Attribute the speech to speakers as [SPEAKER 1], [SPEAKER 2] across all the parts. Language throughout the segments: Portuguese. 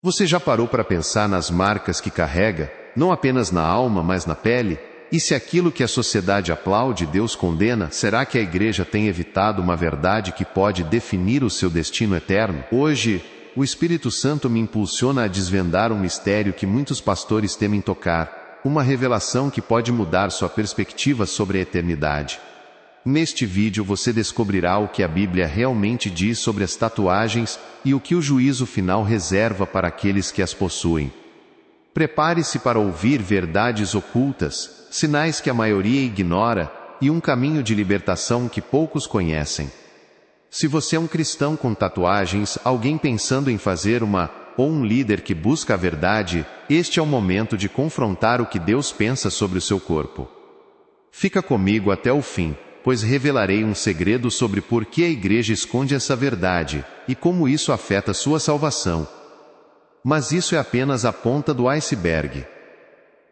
[SPEAKER 1] Você já parou para pensar nas marcas que carrega, não apenas na alma, mas na pele? E se aquilo que a sociedade aplaude, Deus condena, será que a igreja tem evitado uma verdade que pode definir o seu destino eterno? Hoje, o Espírito Santo me impulsiona a desvendar um mistério que muitos pastores temem tocar, uma revelação que pode mudar sua perspectiva sobre a eternidade. Neste vídeo você descobrirá o que a Bíblia realmente diz sobre as tatuagens e o que o juízo final reserva para aqueles que as possuem. Prepare-se para ouvir verdades ocultas, sinais que a maioria ignora e um caminho de libertação que poucos conhecem. Se você é um cristão com tatuagens, alguém pensando em fazer uma, ou um líder que busca a verdade, este é o momento de confrontar o que Deus pensa sobre o seu corpo. Fica comigo até o fim, pois revelarei um segredo sobre por que a igreja esconde essa verdade, e como isso afeta sua salvação. Mas isso é apenas a ponta do iceberg.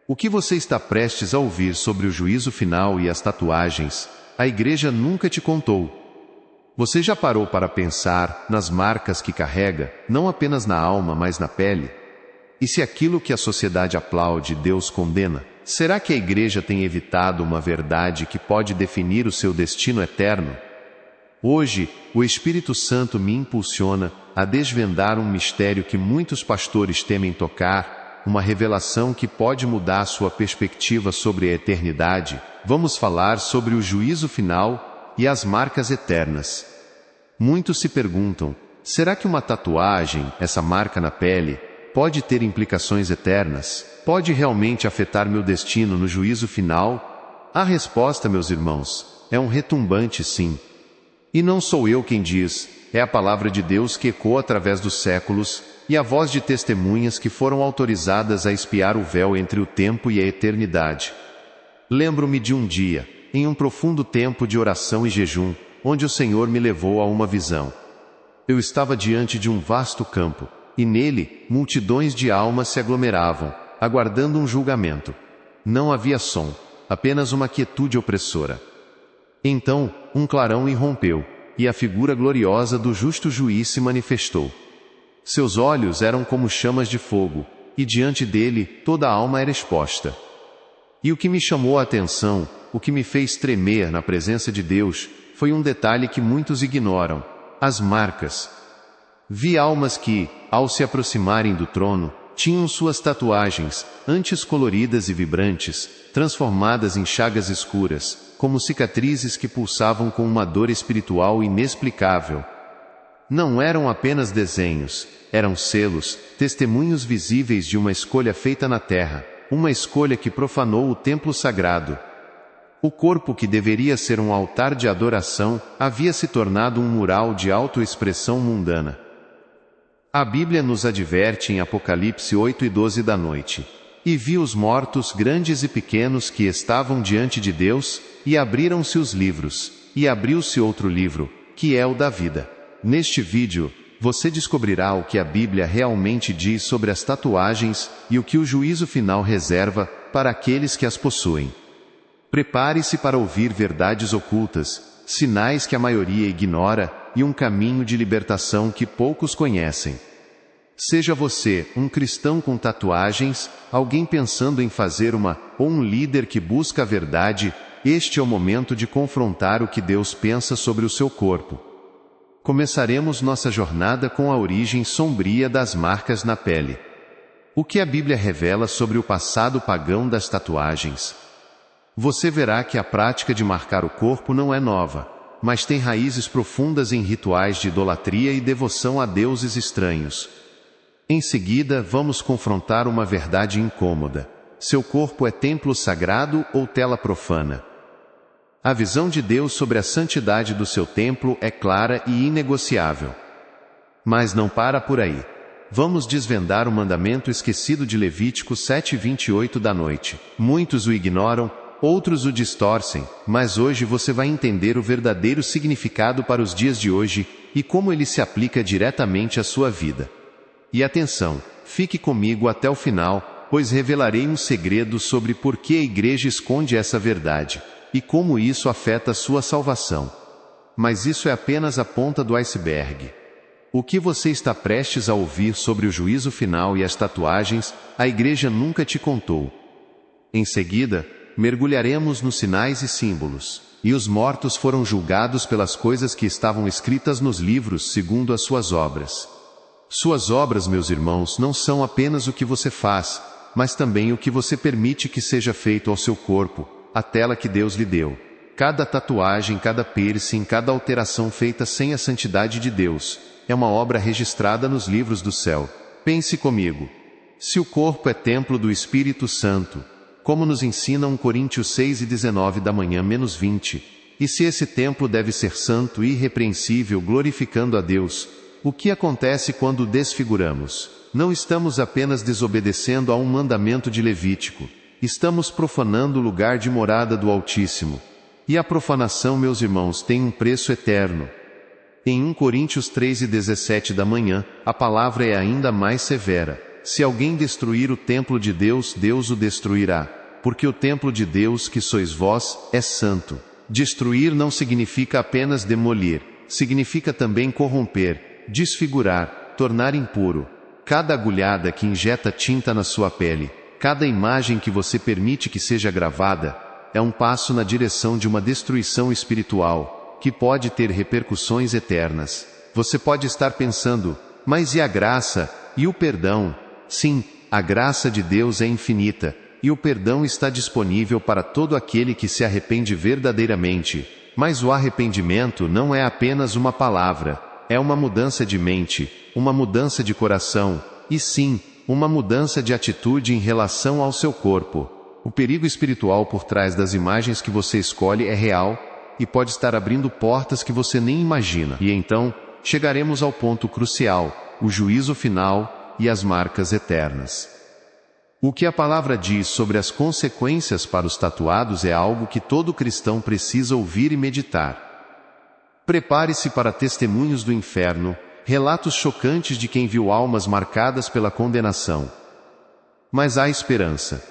[SPEAKER 1] O que você está prestes a ouvir sobre o juízo final e as tatuagens, a igreja nunca te contou. Você já parou para pensar nas marcas que carrega, não apenas na alma, mas na pele? E se aquilo que a sociedade aplaude, Deus condena? Será que a igreja tem evitado uma verdade que pode definir o seu destino eterno? Hoje, o Espírito Santo me impulsiona a desvendar um mistério que muitos pastores temem tocar, uma revelação que pode mudar sua perspectiva sobre a eternidade. Vamos falar sobre o juízo final e as marcas eternas. Muitos se perguntam, será que uma tatuagem, essa marca na pele, pode ter implicações eternas? Pode realmente afetar meu destino no juízo final? A resposta, meus irmãos, é um retumbante sim. E não sou eu quem diz, é a palavra de Deus que ecoa através dos séculos, e a voz de testemunhas que foram autorizadas a espiar o véu entre o tempo e a eternidade. Lembro-me de um dia, em um profundo tempo de oração e jejum, onde o Senhor me levou a uma visão. Eu estava diante de um vasto campo, e nele, multidões de almas se aglomeravam, aguardando um julgamento. Não havia som, apenas uma quietude opressora. Então, um clarão irrompeu, e a figura gloriosa do justo juiz se manifestou. Seus olhos eram como chamas de fogo, e diante dele, toda a alma era exposta. E o que me chamou a atenção, o que me fez tremer na presença de Deus, foi um detalhe que muitos ignoram: as marcas. Vi almas que, ao se aproximarem do trono, tinham suas tatuagens, antes coloridas e vibrantes, transformadas em chagas escuras, como cicatrizes que pulsavam com uma dor espiritual inexplicável. Não eram apenas desenhos, eram selos, testemunhos visíveis de uma escolha feita na terra, uma escolha que profanou o templo sagrado. O corpo que deveria ser um altar de adoração, havia se tornado um mural de autoexpressão mundana. A Bíblia nos adverte em Apocalipse 8:12 da noite. E vi os mortos grandes e pequenos que estavam diante de Deus, e abriram-se os livros, e abriu-se outro livro, que é o da vida. Neste vídeo, você descobrirá o que a Bíblia realmente diz sobre as tatuagens e o que o juízo final reserva para aqueles que as possuem. Prepare-se para ouvir verdades ocultas, sinais que a maioria ignora e um caminho de libertação que poucos conhecem. Seja você um cristão com tatuagens, alguém pensando em fazer uma, ou um líder que busca a verdade, este é o momento de confrontar o que Deus pensa sobre o seu corpo. Começaremos nossa jornada com a origem sombria das marcas na pele. O que a Bíblia revela sobre o passado pagão das tatuagens? Você verá que a prática de marcar o corpo não é nova, mas tem raízes profundas em rituais de idolatria e devoção a deuses estranhos. Em seguida, vamos confrontar uma verdade incômoda: seu corpo é templo sagrado ou tela profana? A visão de Deus sobre a santidade do seu templo é clara e inegociável. Mas não para por aí. Vamos desvendar o mandamento esquecido de Levítico 7:28 da noite. Muitos o ignoram, outros o distorcem, mas hoje você vai entender o verdadeiro significado para os dias de hoje e como ele se aplica diretamente à sua vida. E atenção, fique comigo até o final, pois revelarei um segredo sobre por que a igreja esconde essa verdade, e como isso afeta sua salvação. Mas isso é apenas a ponta do iceberg. O que você está prestes a ouvir sobre o juízo final e as tatuagens, a igreja nunca te contou. Em seguida, mergulharemos nos sinais e símbolos. E os mortos foram julgados pelas coisas que estavam escritas nos livros segundo as suas obras. Suas obras, meus irmãos, não são apenas o que você faz, mas também o que você permite que seja feito ao seu corpo, a tela que Deus lhe deu. Cada tatuagem, cada piercing, cada alteração feita sem a santidade de Deus, é uma obra registrada nos livros do céu. Pense comigo. Se o corpo é templo do Espírito Santo, como nos ensina 1 Coríntios 6:19 da manhã -20, e se esse templo deve ser santo e irrepreensível, glorificando a Deus, o que acontece quando o desfiguramos? Não estamos apenas desobedecendo a um mandamento de Levítico, estamos profanando o lugar de morada do Altíssimo. E a profanação, meus irmãos, tem um preço eterno. Em 1 Coríntios 3:17 da manhã, a palavra é ainda mais severa. Se alguém destruir o templo de Deus, Deus o destruirá, porque o templo de Deus, que sois vós, é santo. Destruir não significa apenas demolir, significa também corromper, desfigurar, tornar impuro. Cada agulhada que injeta tinta na sua pele, cada imagem que você permite que seja gravada, é um passo na direção de uma destruição espiritual, que pode ter repercussões eternas. Você pode estar pensando, mas e a graça, e o perdão? Sim, a graça de Deus é infinita, e o perdão está disponível para todo aquele que se arrepende verdadeiramente. Mas o arrependimento não é apenas uma palavra, é uma mudança de mente, uma mudança de coração, e sim, uma mudança de atitude em relação ao seu corpo. O perigo espiritual por trás das imagens que você escolhe é real, e pode estar abrindo portas que você nem imagina. E então, chegaremos ao ponto crucial, o juízo final e as marcas eternas. O que a palavra diz sobre as consequências para os tatuados é algo que todo cristão precisa ouvir e meditar. Prepare-se para testemunhos do inferno, relatos chocantes de quem viu almas marcadas pela condenação. Mas há esperança.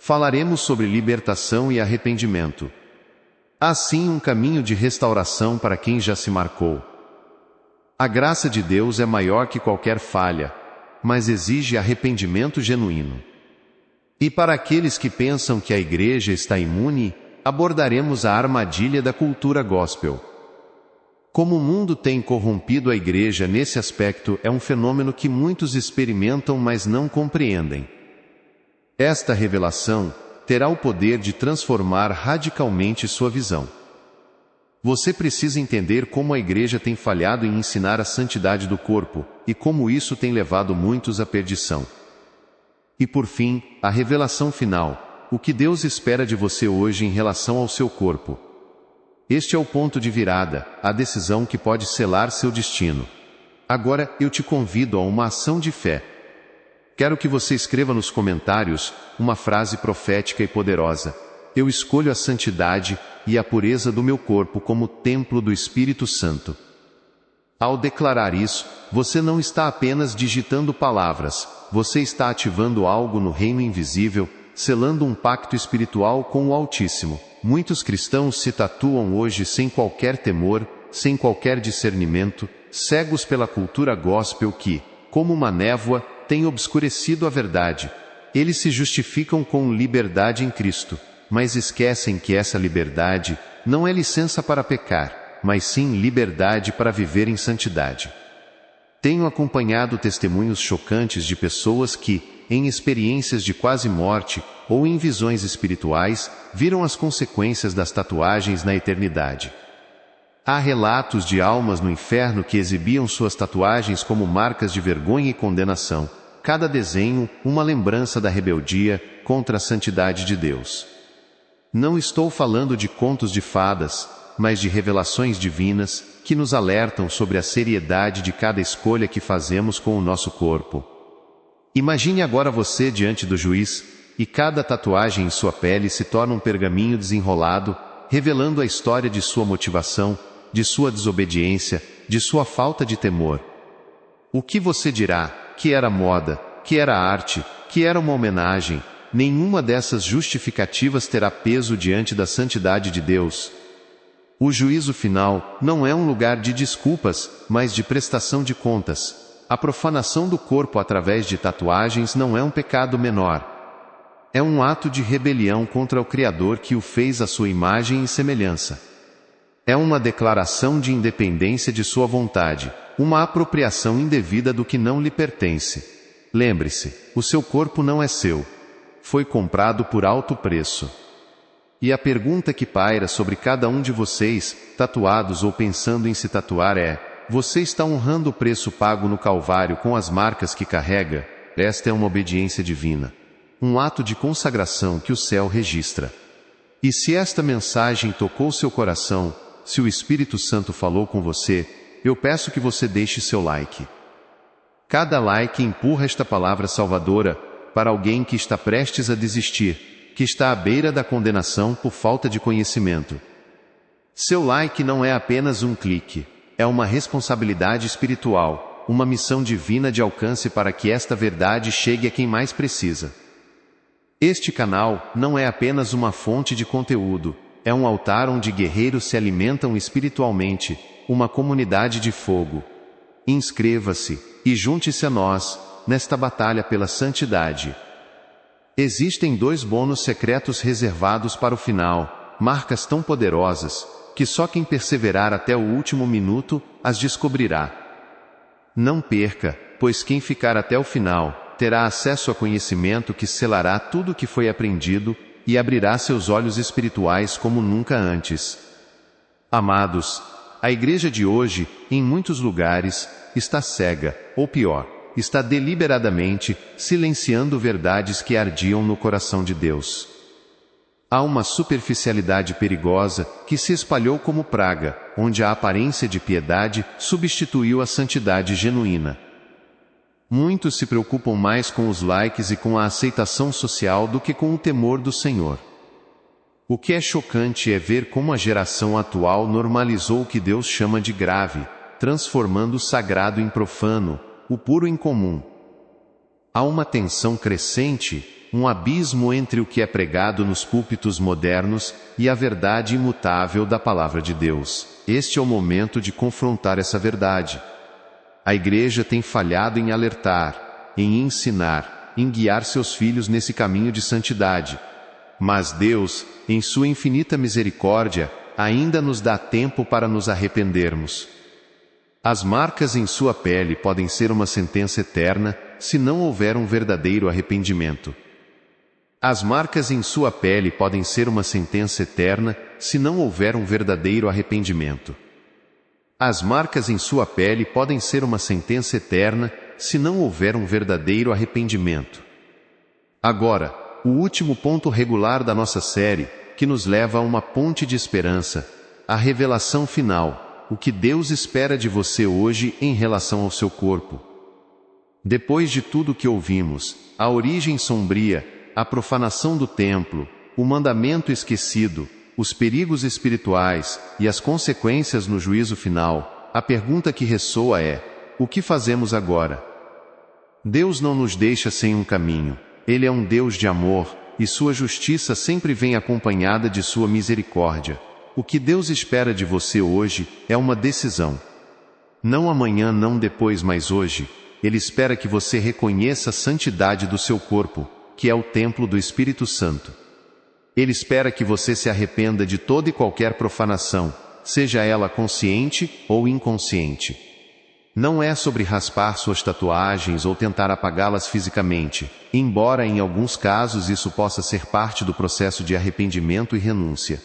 [SPEAKER 1] Falaremos sobre libertação e arrependimento. Há sim um caminho de restauração para quem já se marcou. A graça de Deus é maior que qualquer falha, mas exige arrependimento genuíno. E para aqueles que pensam que a igreja está imune, abordaremos a armadilha da cultura gospel. Como o mundo tem corrompido a igreja nesse aspecto, é um fenômeno que muitos experimentam, mas não compreendem. Esta revelação terá o poder de transformar radicalmente sua visão. Você precisa entender como a igreja tem falhado em ensinar a santidade do corpo, e como isso tem levado muitos à perdição. E por fim, a revelação final, o que Deus espera de você hoje em relação ao seu corpo. Este é o ponto de virada, a decisão que pode selar seu destino. Agora, eu te convido a uma ação de fé. Quero que você escreva nos comentários uma frase profética e poderosa. Eu escolho a santidade e a pureza do meu corpo como templo do Espírito Santo. Ao declarar isso, você não está apenas digitando palavras, você está ativando algo no reino invisível, selando um pacto espiritual com o Altíssimo. Muitos cristãos se tatuam hoje sem qualquer temor, sem qualquer discernimento, cegos pela cultura gospel que, como uma névoa, tem obscurecido a verdade. Eles se justificam com liberdade em Cristo, mas esquecem que essa liberdade não é licença para pecar, mas sim liberdade para viver em santidade. Tenho acompanhado testemunhos chocantes de pessoas que, em experiências de quase morte ou em visões espirituais, viram as consequências das tatuagens na eternidade. Há relatos de almas no inferno que exibiam suas tatuagens como marcas de vergonha e condenação, cada desenho uma lembrança da rebeldia contra a santidade de Deus. Não estou falando de contos de fadas, mas de revelações divinas que nos alertam sobre a seriedade de cada escolha que fazemos com o nosso corpo. Imagine agora você diante do juiz, e cada tatuagem em sua pele se torna um pergaminho desenrolado, revelando a história de sua motivação, de sua desobediência, de sua falta de temor. O que você dirá? Que era moda, que era arte, que era uma homenagem? Nenhuma dessas justificativas terá peso diante da santidade de Deus. O juízo final não é um lugar de desculpas, mas de prestação de contas. A profanação do corpo através de tatuagens não é um pecado menor. É um ato de rebelião contra o Criador que o fez à sua imagem e semelhança. É uma declaração de independência de sua vontade, uma apropriação indevida do que não lhe pertence. Lembre-se, o seu corpo não é seu. Foi comprado por alto preço. E a pergunta que paira sobre cada um de vocês, tatuados ou pensando em se tatuar é: você está honrando o preço pago no Calvário com as marcas que carrega? Esta é uma obediência divina. Um ato de consagração que o céu registra. E se esta mensagem tocou seu coração, se o Espírito Santo falou com você, eu peço que você deixe seu like. Cada like empurra esta palavra salvadora para alguém que está prestes a desistir, que está à beira da condenação por falta de conhecimento. Seu like não é apenas um clique, é uma responsabilidade espiritual, uma missão divina de alcance para que esta verdade chegue a quem mais precisa. Este canal não é apenas uma fonte de conteúdo, é um altar onde guerreiros se alimentam espiritualmente, uma comunidade de fogo. Inscreva-se e junte-se a nós nesta batalha pela santidade. Existem 2 bônus secretos reservados para o final, marcas tão poderosas, que só quem perseverar até o último minuto as descobrirá. Não perca, pois quem ficar até o final, terá acesso a conhecimento que selará tudo o que foi aprendido, e abrirá seus olhos espirituais como nunca antes. Amados, a igreja de hoje, em muitos lugares, está cega, ou pior, está deliberadamente silenciando verdades que ardiam no coração de Deus. Há uma superficialidade perigosa que se espalhou como praga, onde a aparência de piedade substituiu a santidade genuína. Muitos se preocupam mais com os likes e com a aceitação social do que com o temor do Senhor. O que é chocante é ver como a geração atual normalizou o que Deus chama de grave, transformando o sagrado em profano, o puro em comum. Há uma tensão crescente, um abismo entre o que é pregado nos púlpitos modernos e a verdade imutável da palavra de Deus. Este é o momento de confrontar essa verdade. A igreja tem falhado em alertar, em ensinar, em guiar seus filhos nesse caminho de santidade. Mas Deus, em sua infinita misericórdia, ainda nos dá tempo para nos arrependermos. As marcas em sua pele podem ser uma sentença eterna, se não houver um verdadeiro arrependimento. As marcas em sua pele podem ser uma sentença eterna, se não houver um verdadeiro arrependimento. As marcas em sua pele podem ser uma sentença eterna, se não houver um verdadeiro arrependimento. Agora, o último ponto regular da nossa série, que nos leva a uma ponte de esperança, a revelação final. O que Deus espera de você hoje em relação ao seu corpo. Depois de tudo que ouvimos, a origem sombria, a profanação do templo, o mandamento esquecido, os perigos espirituais e as consequências no juízo final, a pergunta que ressoa é: o que fazemos agora? Deus não nos deixa sem um caminho. Ele é um Deus de amor, e sua justiça sempre vem acompanhada de sua misericórdia. O que Deus espera de você hoje é uma decisão. Não amanhã, não depois, mas hoje. Ele espera que você reconheça a santidade do seu corpo, que é o templo do Espírito Santo. Ele espera que você se arrependa de toda e qualquer profanação, seja ela consciente ou inconsciente. Não é sobre raspar suas tatuagens ou tentar apagá-las fisicamente, embora em alguns casos isso possa ser parte do processo de arrependimento e renúncia.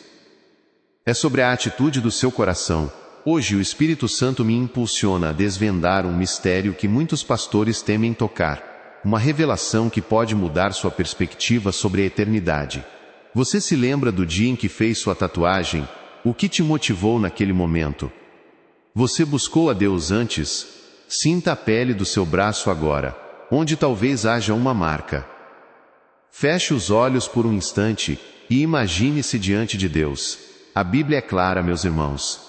[SPEAKER 1] É sobre a atitude do seu coração. Hoje o Espírito Santo me impulsiona a desvendar um mistério que muitos pastores temem tocar. Uma revelação que pode mudar sua perspectiva sobre a eternidade. Você se lembra do dia em que fez sua tatuagem? O que te motivou naquele momento? Você buscou a Deus antes? Sinta a pele do seu braço agora, onde talvez haja uma marca. Feche os olhos por um instante e imagine-se diante de Deus. A Bíblia é clara, meus irmãos.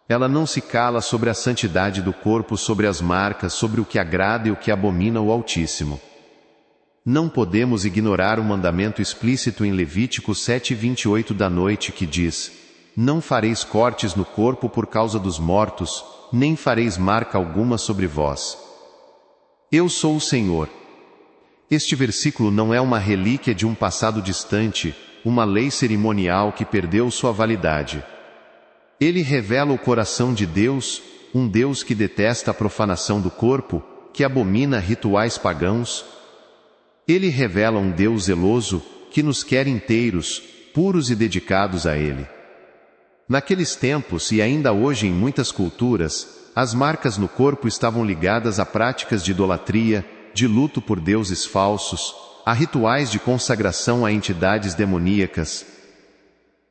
[SPEAKER 1] Ela não se cala sobre a santidade do corpo, sobre as marcas, sobre o que agrada e o que abomina o Altíssimo. Não podemos ignorar o mandamento explícito em Levítico 7:28 da noite que diz: não fareis cortes no corpo por causa dos mortos, nem fareis marca alguma sobre vós. Eu sou o Senhor. Este versículo não é uma relíquia de um passado distante, uma lei cerimonial que perdeu sua validade. Ele revela o coração de Deus, um Deus que detesta a profanação do corpo, que abomina rituais pagãos. Ele revela um Deus zeloso, que nos quer inteiros, puros e dedicados a Ele. Naqueles tempos e ainda hoje em muitas culturas, as marcas no corpo estavam ligadas a práticas de idolatria, de luto por deuses falsos, a rituais de consagração a entidades demoníacas.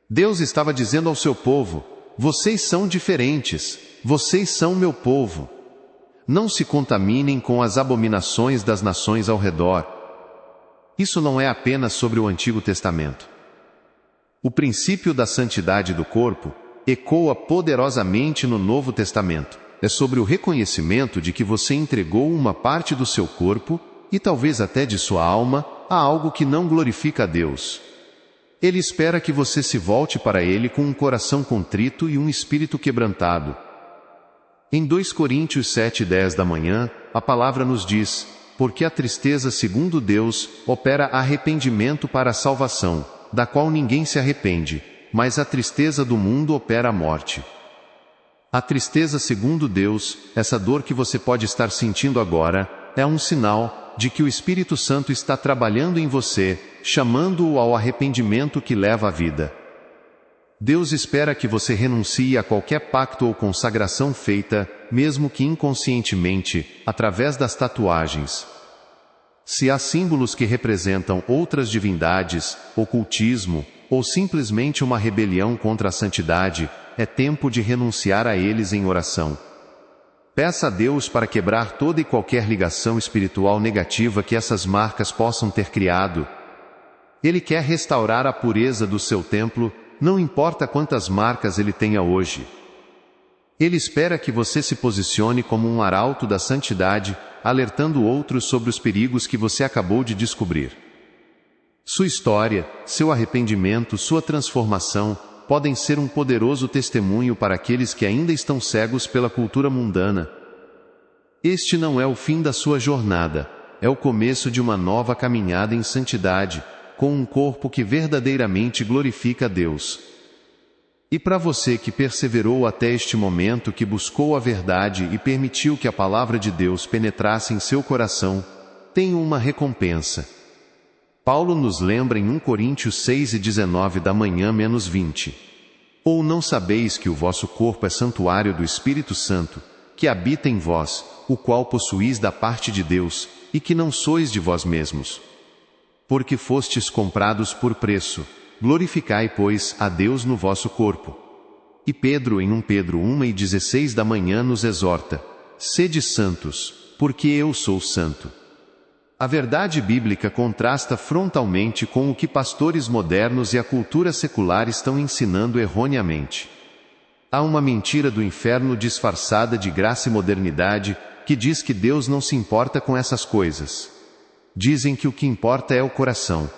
[SPEAKER 1] Deus estava dizendo ao seu povo: vocês são diferentes, vocês são meu povo. Não se contaminem com as abominações das nações ao redor. Isso não é apenas sobre o Antigo Testamento. O princípio da santidade do corpo ecoa poderosamente no Novo Testamento. É sobre o reconhecimento de que você entregou uma parte do seu corpo, e talvez até de sua alma, a algo que não glorifica a Deus. Ele espera que você se volte para Ele com um coração contrito e um espírito quebrantado. Em 2 Coríntios 7:10 da manhã, a palavra nos diz: porque a tristeza segundo Deus opera arrependimento para a salvação, da qual ninguém se arrepende, mas a tristeza do mundo opera a morte. A tristeza segundo Deus, essa dor que você pode estar sentindo agora, é um sinal de que o Espírito Santo está trabalhando em você, chamando-o ao arrependimento que leva à vida. Deus espera que você renuncie a qualquer pacto ou consagração feita, mesmo que inconscientemente, através das tatuagens. Se há símbolos que representam outras divindades, ocultismo, ou simplesmente uma rebelião contra a santidade, é tempo de renunciar a eles em oração. Peça a Deus para quebrar toda e qualquer ligação espiritual negativa que essas marcas possam ter criado. Ele quer restaurar a pureza do seu templo, não importa quantas marcas ele tenha hoje. Ele espera que você se posicione como um arauto da santidade, alertando outros sobre os perigos que você acabou de descobrir. Sua história, seu arrependimento, sua transformação, podem ser um poderoso testemunho para aqueles que ainda estão cegos pela cultura mundana. Este não é o fim da sua jornada, é o começo de uma nova caminhada em santidade, com um corpo que verdadeiramente glorifica a Deus. E para você que perseverou até este momento, que buscou a verdade e permitiu que a palavra de Deus penetrasse em seu coração, tem uma recompensa. Paulo nos lembra em 1 Coríntios 6:19 da manhã menos 20. Ou não sabeis que o vosso corpo é santuário do Espírito Santo, que habita em vós, o qual possuís da parte de Deus, e que não sois de vós mesmos? Porque fostes comprados por preço, glorificai, pois, a Deus no vosso corpo. E Pedro em 1 Pedro 1:16 da manhã nos exorta: sede santos, porque eu sou santo. A verdade bíblica contrasta frontalmente com o que pastores modernos e a cultura secular estão ensinando erroneamente. Há uma mentira do inferno disfarçada de graça e modernidade, que diz que Deus não se importa com essas coisas. Dizem que o que importa é o coração.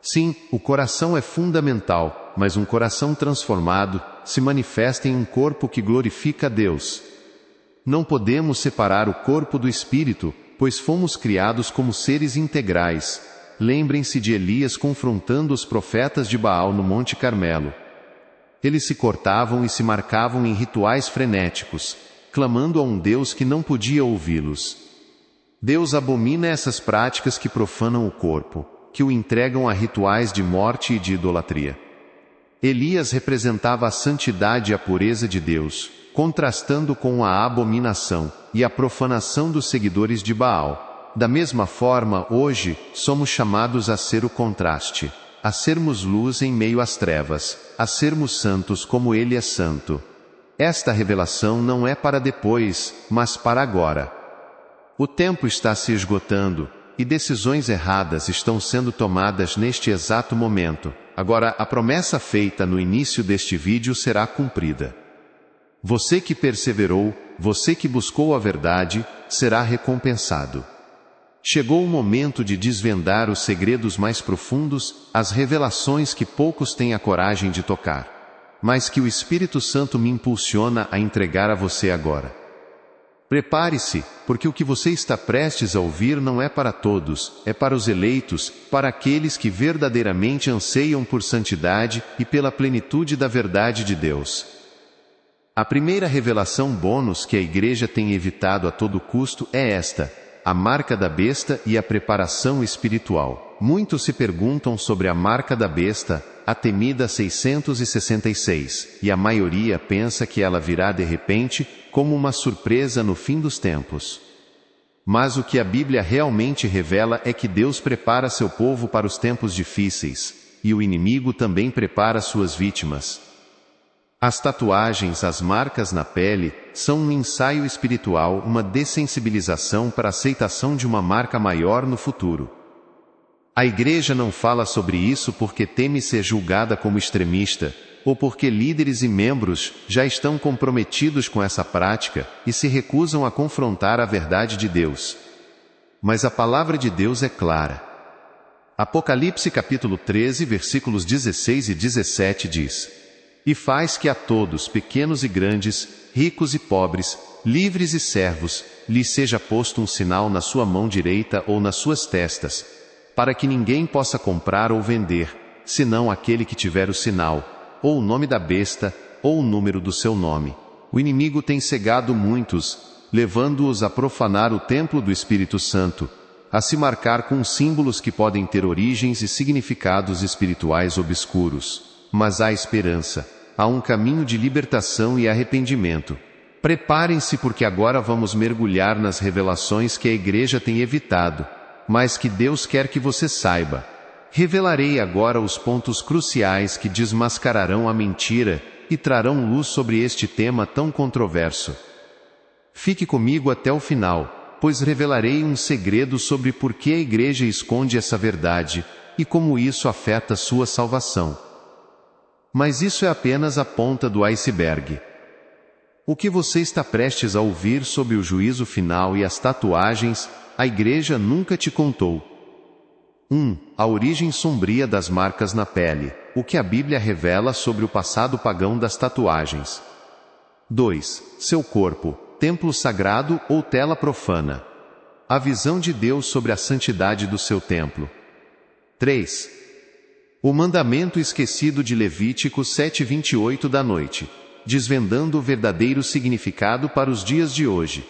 [SPEAKER 1] Sim, o coração é fundamental, mas um coração transformado se manifesta em um corpo que glorifica a Deus. Não podemos separar o corpo do espírito, pois fomos criados como seres integrais. Lembrem-se de Elias confrontando os profetas de Baal no Monte Carmelo. Eles se cortavam e se marcavam em rituais frenéticos, clamando a um Deus que não podia ouvi-los. Deus abomina essas práticas que profanam o corpo, que o entregam a rituais de morte e de idolatria. Elias representava a santidade e a pureza de Deus, contrastando com a abominação e a profanação dos seguidores de Baal. Da mesma forma, hoje, somos chamados a ser o contraste, a sermos luz em meio às trevas, a sermos santos como Ele é santo. Esta revelação não é para depois, mas para agora. O tempo está se esgotando, e decisões erradas estão sendo tomadas neste exato momento. Agora, a promessa feita no início deste vídeo será cumprida. Você que perseverou, você que buscou a verdade, será recompensado. Chegou o momento de desvendar os segredos mais profundos, as revelações que poucos têm a coragem de tocar. mas que o Espírito Santo me impulsiona a entregar a você agora. Prepare-se, porque o que você está prestes a ouvir não é para todos, é para os eleitos, para aqueles que verdadeiramente anseiam por santidade e pela plenitude da verdade de Deus. A primeira revelação bônus que a Igreja tem evitado a todo custo é esta: a marca da besta e a preparação espiritual. Muitos se perguntam sobre a marca da besta, a temida 666, e a maioria pensa que ela virá de repente, como uma surpresa no fim dos tempos. Mas o que a Bíblia realmente revela é que Deus prepara seu povo para os tempos difíceis, e o inimigo também prepara suas vítimas. As tatuagens, as marcas na pele, são um ensaio espiritual, uma dessensibilização para a aceitação de uma marca maior no futuro. A Igreja não fala sobre isso porque teme ser julgada como extremista, ou porque líderes e membros já estão comprometidos com essa prática e se recusam a confrontar a verdade de Deus. Mas a palavra de Deus é clara. Apocalipse capítulo 13, versículos 16 e 17 diz: "E faz que a todos, pequenos e grandes, ricos e pobres, livres e servos, lhes seja posto um sinal na sua mão direita ou nas suas testas, para que ninguém possa comprar ou vender, senão aquele que tiver o sinal, ou o nome da besta, ou o número do seu nome." O inimigo tem cegado muitos, levando-os a profanar o templo do Espírito Santo, a se marcar com símbolos que podem ter origens e significados espirituais obscuros. Mas há esperança, há um caminho de libertação e arrependimento. Preparem-se, porque agora vamos mergulhar nas revelações que a Igreja tem evitado, mas que Deus quer que você saiba. Revelarei agora os pontos cruciais que desmascararão a mentira e trarão luz sobre este tema tão controverso. Fique comigo até o final, pois revelarei um segredo sobre por que a Igreja esconde essa verdade e como isso afeta sua salvação. Mas isso é apenas a ponta do iceberg. O que você está prestes a ouvir sobre o juízo final e as tatuagens, a Igreja nunca te contou. 1. A origem sombria das marcas na pele, o que a Bíblia revela sobre o passado pagão das tatuagens. 2. Seu corpo, templo sagrado ou tela profana. A visão de Deus sobre a santidade do seu templo. 3. O mandamento esquecido de Levítico 7:28 da noite, desvendando o verdadeiro significado para os dias de hoje.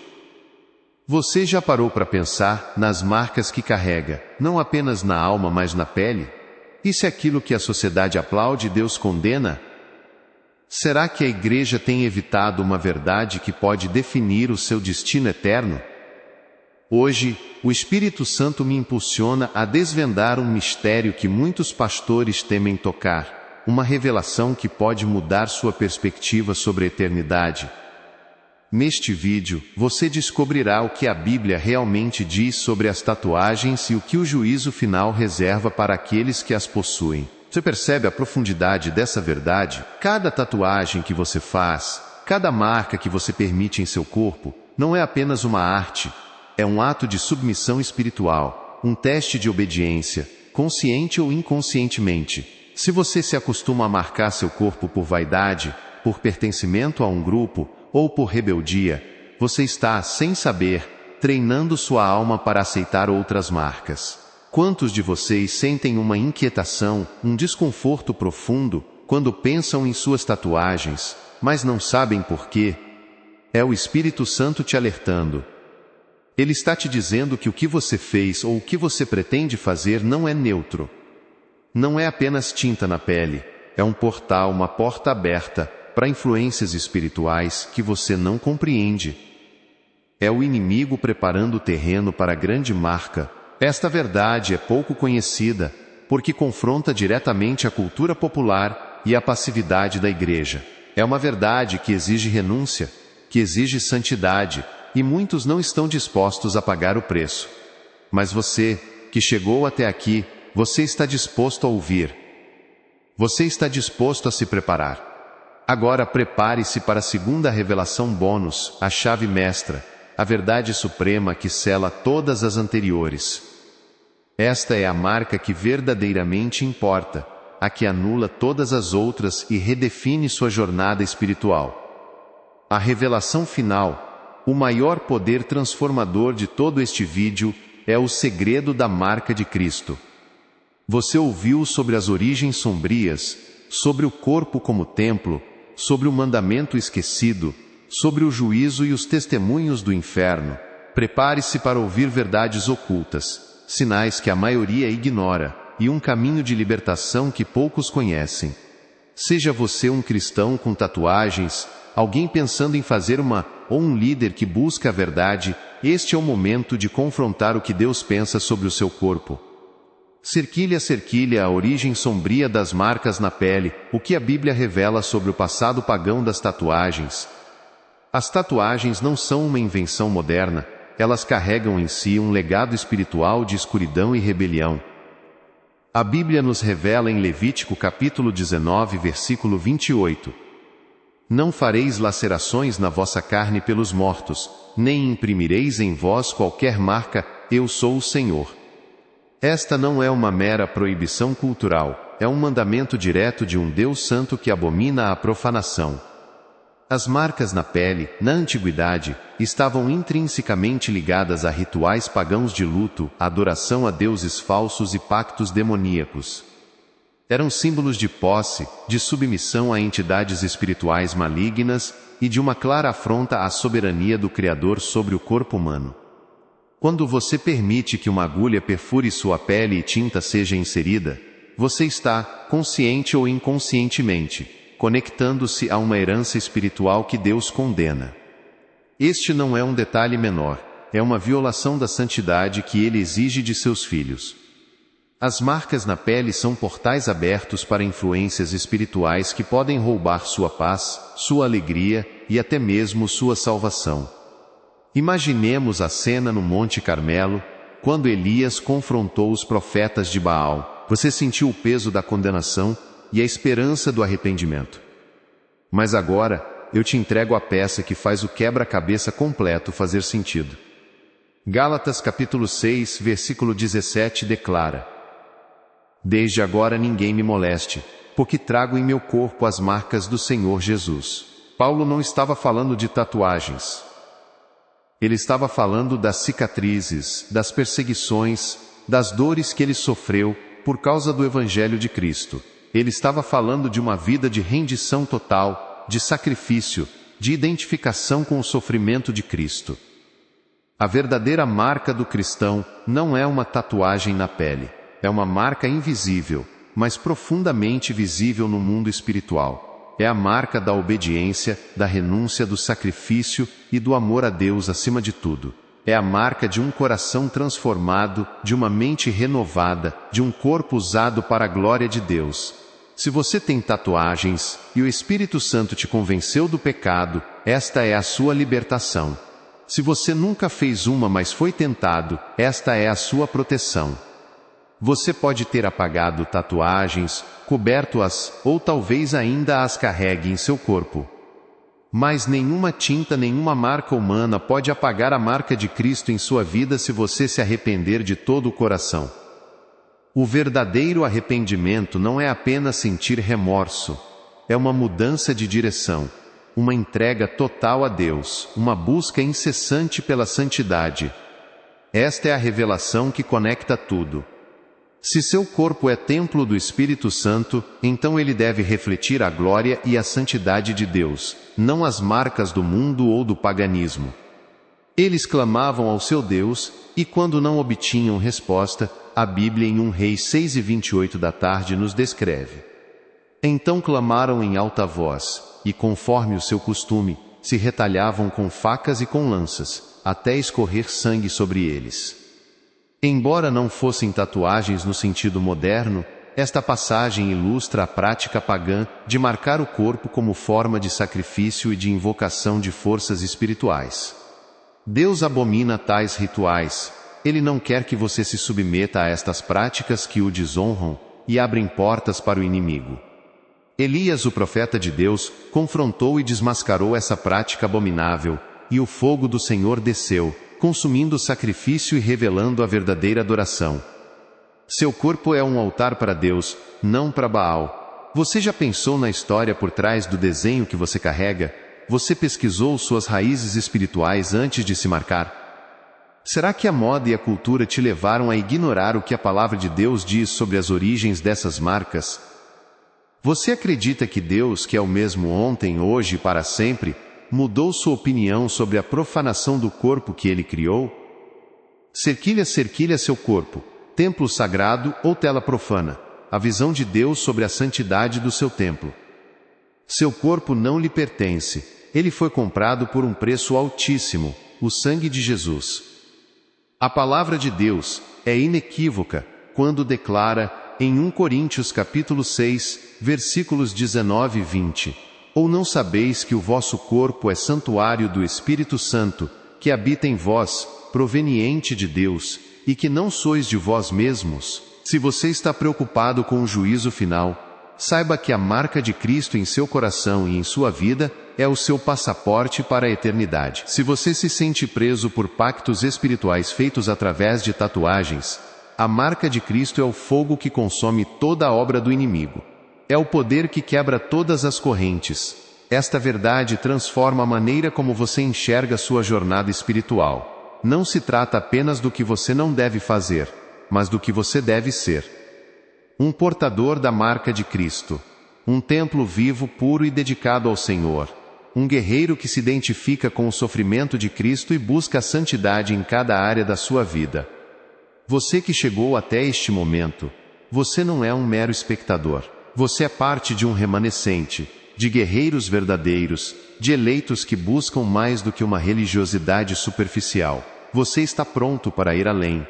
[SPEAKER 1] Você já parou para pensar nas marcas que carrega, não apenas na alma, mas na pele? E se aquilo que a sociedade aplaude, Deus condena? Será que a Igreja tem evitado uma verdade que pode definir o seu destino eterno? Hoje, o Espírito Santo me impulsiona a desvendar um mistério que muitos pastores temem tocar, uma revelação que pode mudar sua perspectiva sobre a eternidade. Neste vídeo, você descobrirá o que a Bíblia realmente diz sobre as tatuagens e o que o juízo final reserva para aqueles que as possuem. Você percebe a profundidade dessa verdade? Cada tatuagem que você faz, cada marca que você permite em seu corpo, não é apenas uma arte, é um ato de submissão espiritual, um teste de obediência, consciente ou inconscientemente. Se você se acostuma a marcar seu corpo por vaidade, por pertencimento a um grupo, ou por rebeldia, você está, sem saber, treinando sua alma para aceitar outras marcas. Quantos de vocês sentem uma inquietação, um desconforto profundo, quando pensam em suas tatuagens, mas não sabem por quê? É o Espírito Santo te alertando. Ele está te dizendo que o que você fez ou o que você pretende fazer não é neutro. Não é apenas tinta na pele, é um portal, uma porta aberta, para influências espirituais que você não compreende. É o inimigo preparando o terreno para a grande marca. Esta verdade é pouco conhecida, porque confronta diretamente a cultura popular e a passividade da Igreja. É uma verdade que exige renúncia, que exige santidade, e muitos não estão dispostos a pagar o preço. Mas você, que chegou até aqui, você está disposto a ouvir. Você está disposto a se preparar. Agora prepare-se para a segunda revelação bônus, a chave mestra, a verdade suprema que sela todas as anteriores. Esta é a marca que verdadeiramente importa. a que anula todas as outras e redefine sua jornada espiritual. A revelação final, o maior poder transformador de todo este vídeo, é o segredo da marca de Cristo. Você ouviu sobre as origens sombrias, sobre o corpo como templo, sobre o mandamento esquecido, sobre o juízo e os testemunhos do inferno. Prepare-se para ouvir verdades ocultas, sinais que a maioria ignora, e um caminho de libertação que poucos conhecem. Seja você um cristão com tatuagens, alguém pensando em fazer ou um líder que busca a verdade, este é o momento de confrontar o que Deus pensa sobre o seu corpo. Cerquilha a cerquilha a origem sombria das marcas na pele, o que a Bíblia revela sobre o passado pagão das tatuagens. As tatuagens não são uma invenção moderna, elas carregam em si um legado espiritual de escuridão e rebelião. A Bíblia nos revela em Levítico capítulo 19, versículo 28. Não fareis lacerações na vossa carne pelos mortos, nem imprimireis em vós qualquer marca, eu sou o Senhor. Esta não é uma mera proibição cultural, é um mandamento direto de um Deus santo que abomina a profanação. As marcas na pele, na antiguidade, estavam intrinsecamente ligadas a rituais pagãos de luto, adoração a deuses falsos e pactos demoníacos. Eram símbolos de posse, de submissão a entidades espirituais malignas e de uma clara afronta à soberania do Criador sobre o corpo humano. Quando você permite que uma agulha perfure sua pele e tinta seja inserida, você está, consciente ou inconscientemente, conectando-se a uma herança espiritual que Deus condena. Este não é um detalhe menor, é uma violação da santidade que Ele exige de seus filhos. As marcas na pele são portais abertos para influências espirituais que podem roubar sua paz, sua alegria e até mesmo sua salvação. Imaginemos a cena no Monte Carmelo, quando Elias confrontou os profetas de Baal. Você sentiu o peso da condenação e a esperança do arrependimento. Mas agora, eu te entrego a peça que faz o quebra-cabeça completo fazer sentido. Gálatas capítulo 6, versículo 17 declara: Desde agora ninguém me moleste, porque trago em meu corpo as marcas do Senhor Jesus. Paulo não estava falando de tatuagens. Ele estava falando das cicatrizes, das perseguições, das dores que ele sofreu por causa do Evangelho de Cristo. Ele estava falando de uma vida de rendição total, de sacrifício, de identificação com o sofrimento de Cristo. A verdadeira marca do cristão não é uma tatuagem na pele. É uma marca invisível, mas profundamente visível no mundo espiritual. É a marca da obediência, da renúncia, do sacrifício e do amor a Deus acima de tudo. É a marca de um coração transformado, de uma mente renovada, de um corpo usado para a glória de Deus. Se você tem tatuagens, e o Espírito Santo te convenceu do pecado, esta é a sua libertação. Se você nunca fez uma, mas foi tentado, esta é a sua proteção. Você pode ter apagado tatuagens, coberto-as, ou talvez ainda as carregue em seu corpo. Mas nenhuma tinta, nenhuma marca humana pode apagar a marca de Cristo em sua vida se você se arrepender de todo o coração. O verdadeiro arrependimento não é apenas sentir remorso, é uma mudança de direção, uma entrega total a Deus, uma busca incessante pela santidade. Esta é a revelação que conecta tudo. Se seu corpo é templo do Espírito Santo, então ele deve refletir a glória e a santidade de Deus, não as marcas do mundo ou do paganismo. Eles clamavam ao seu Deus, e quando não obtinham resposta, a Bíblia em 1 Reis 6:28 da tarde nos descreve. Então clamaram em alta voz, e conforme o seu costume, se retalhavam com facas e com lanças, até escorrer sangue sobre eles. Embora não fossem tatuagens no sentido moderno, esta passagem ilustra a prática pagã de marcar o corpo como forma de sacrifício e de invocação de forças espirituais. Deus abomina tais rituais. Ele não quer que você se submeta a estas práticas que o desonram e abrem portas para o inimigo. Elias, o profeta de Deus, confrontou e desmascarou essa prática abominável, e o fogo do Senhor desceu, consumindo o sacrifício e revelando a verdadeira adoração. Seu corpo é um altar para Deus, não para Baal. Você já pensou na história por trás do desenho que você carrega? Você pesquisou suas raízes espirituais antes de se marcar? Será que a moda e a cultura te levaram a ignorar o que a palavra de Deus diz sobre as origens dessas marcas? Você acredita que Deus, que é o mesmo ontem, hoje e para sempre, mudou sua opinião sobre a profanação do corpo que ele criou? Cerquilha seu corpo, templo sagrado ou tela profana, a visão de Deus sobre a santidade do seu templo. Seu corpo não lhe pertence, ele foi comprado por um preço altíssimo, o sangue de Jesus. A palavra de Deus é inequívoca quando declara em 1 Coríntios capítulo 6, versículos 19 e 20: Ou não sabeis que o vosso corpo é santuário do Espírito Santo, que habita em vós, proveniente de Deus, e que não sois de vós mesmos? Se você está preocupado com o juízo final, saiba que a marca de Cristo em seu coração e em sua vida é o seu passaporte para a eternidade. Se você se sente preso por pactos espirituais feitos através de tatuagens, a marca de Cristo é o fogo que consome toda a obra do inimigo. É o poder que quebra todas as correntes. Esta verdade transforma a maneira como você enxerga sua jornada espiritual. Não se trata apenas do que você não deve fazer, mas do que você deve ser. Um portador da marca de Cristo. Um templo vivo, puro e dedicado ao Senhor. Um guerreiro que se identifica com o sofrimento de Cristo e busca a santidade em cada área da sua vida. Você que chegou até este momento, você não é um mero espectador. Você é parte de um remanescente, de guerreiros verdadeiros, de eleitos que buscam mais do que uma religiosidade superficial. Você está pronto para ir além.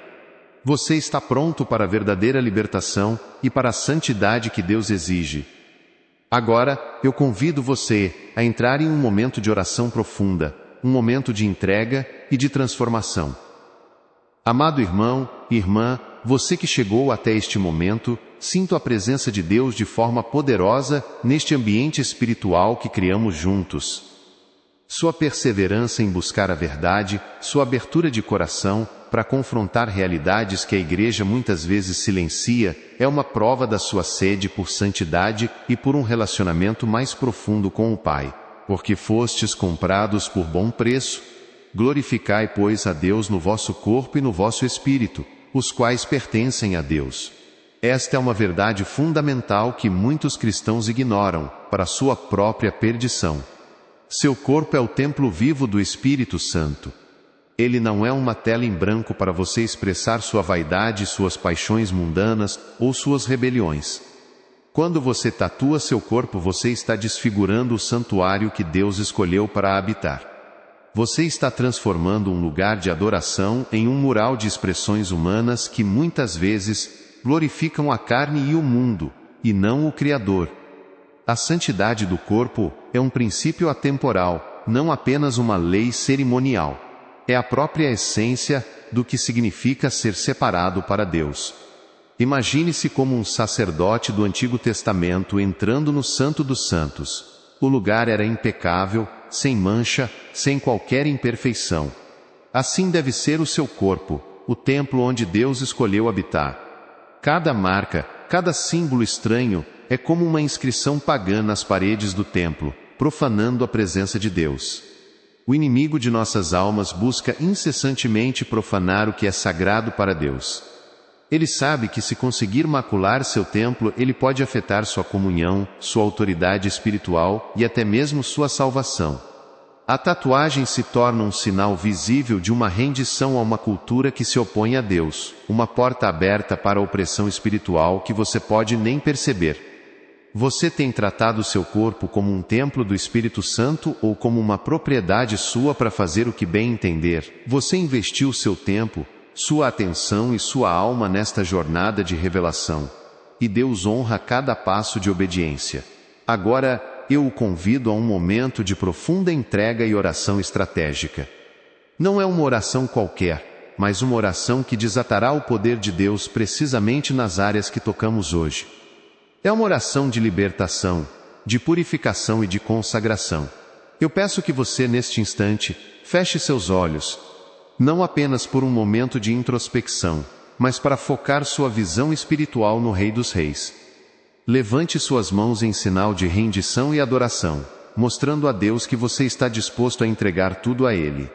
[SPEAKER 1] Você está pronto para a verdadeira libertação e para a santidade que Deus exige. Agora, eu convido você a entrar em um momento de oração profunda, um momento de entrega e de transformação. Amado irmão e irmã, você que chegou até este momento, sinto a presença de Deus de forma poderosa neste ambiente espiritual que criamos juntos. Sua perseverança em buscar a verdade, sua abertura de coração para confrontar realidades que a igreja muitas vezes silencia, é uma prova da sua sede por santidade e por um relacionamento mais profundo com o Pai. Porque fostes comprados por bom preço, glorificai, pois, a Deus no vosso corpo e no vosso espírito, os quais pertencem a Deus. Esta é uma verdade fundamental que muitos cristãos ignoram, para sua própria perdição. Seu corpo é o templo vivo do Espírito Santo. Ele não é uma tela em branco para você expressar sua vaidade, suas paixões mundanas ou suas rebeliões. Quando você tatua seu corpo, você está desfigurando o santuário que Deus escolheu para habitar. Você está transformando um lugar de adoração em um mural de expressões humanas que muitas vezes glorificam a carne e o mundo, e não o Criador. A santidade do corpo é um princípio atemporal, não apenas uma lei cerimonial. É a própria essência do que significa ser separado para Deus. Imagine-se como um sacerdote do Antigo Testamento entrando no Santo dos Santos. O lugar era impecável, sem mancha, sem qualquer imperfeição. Assim deve ser o seu corpo, o templo onde Deus escolheu habitar. Cada marca, cada símbolo estranho, é como uma inscrição pagã nas paredes do templo, profanando a presença de Deus. O inimigo de nossas almas busca incessantemente profanar o que é sagrado para Deus. Ele sabe que se conseguir macular seu templo, ele pode afetar sua comunhão, sua autoridade espiritual e até mesmo sua salvação. A tatuagem se torna um sinal visível de uma rendição a uma cultura que se opõe a Deus, uma porta aberta para a opressão espiritual que você pode nem perceber. Você tem tratado seu corpo como um templo do Espírito Santo ou como uma propriedade sua para fazer o que bem entender? Você investiu seu tempo, sua atenção e sua alma nesta jornada de revelação. E Deus honra cada passo de obediência. Agora, eu o convido a um momento de profunda entrega e oração estratégica. Não é uma oração qualquer, mas uma oração que desatará o poder de Deus precisamente nas áreas que tocamos hoje. É uma oração de libertação, de purificação e de consagração. Eu peço que você, neste instante, feche seus olhos, não apenas por um momento de introspecção, mas para focar sua visão espiritual no Rei dos Reis. Levante suas mãos em sinal de rendição e adoração, mostrando a Deus que você está disposto a entregar tudo a Ele.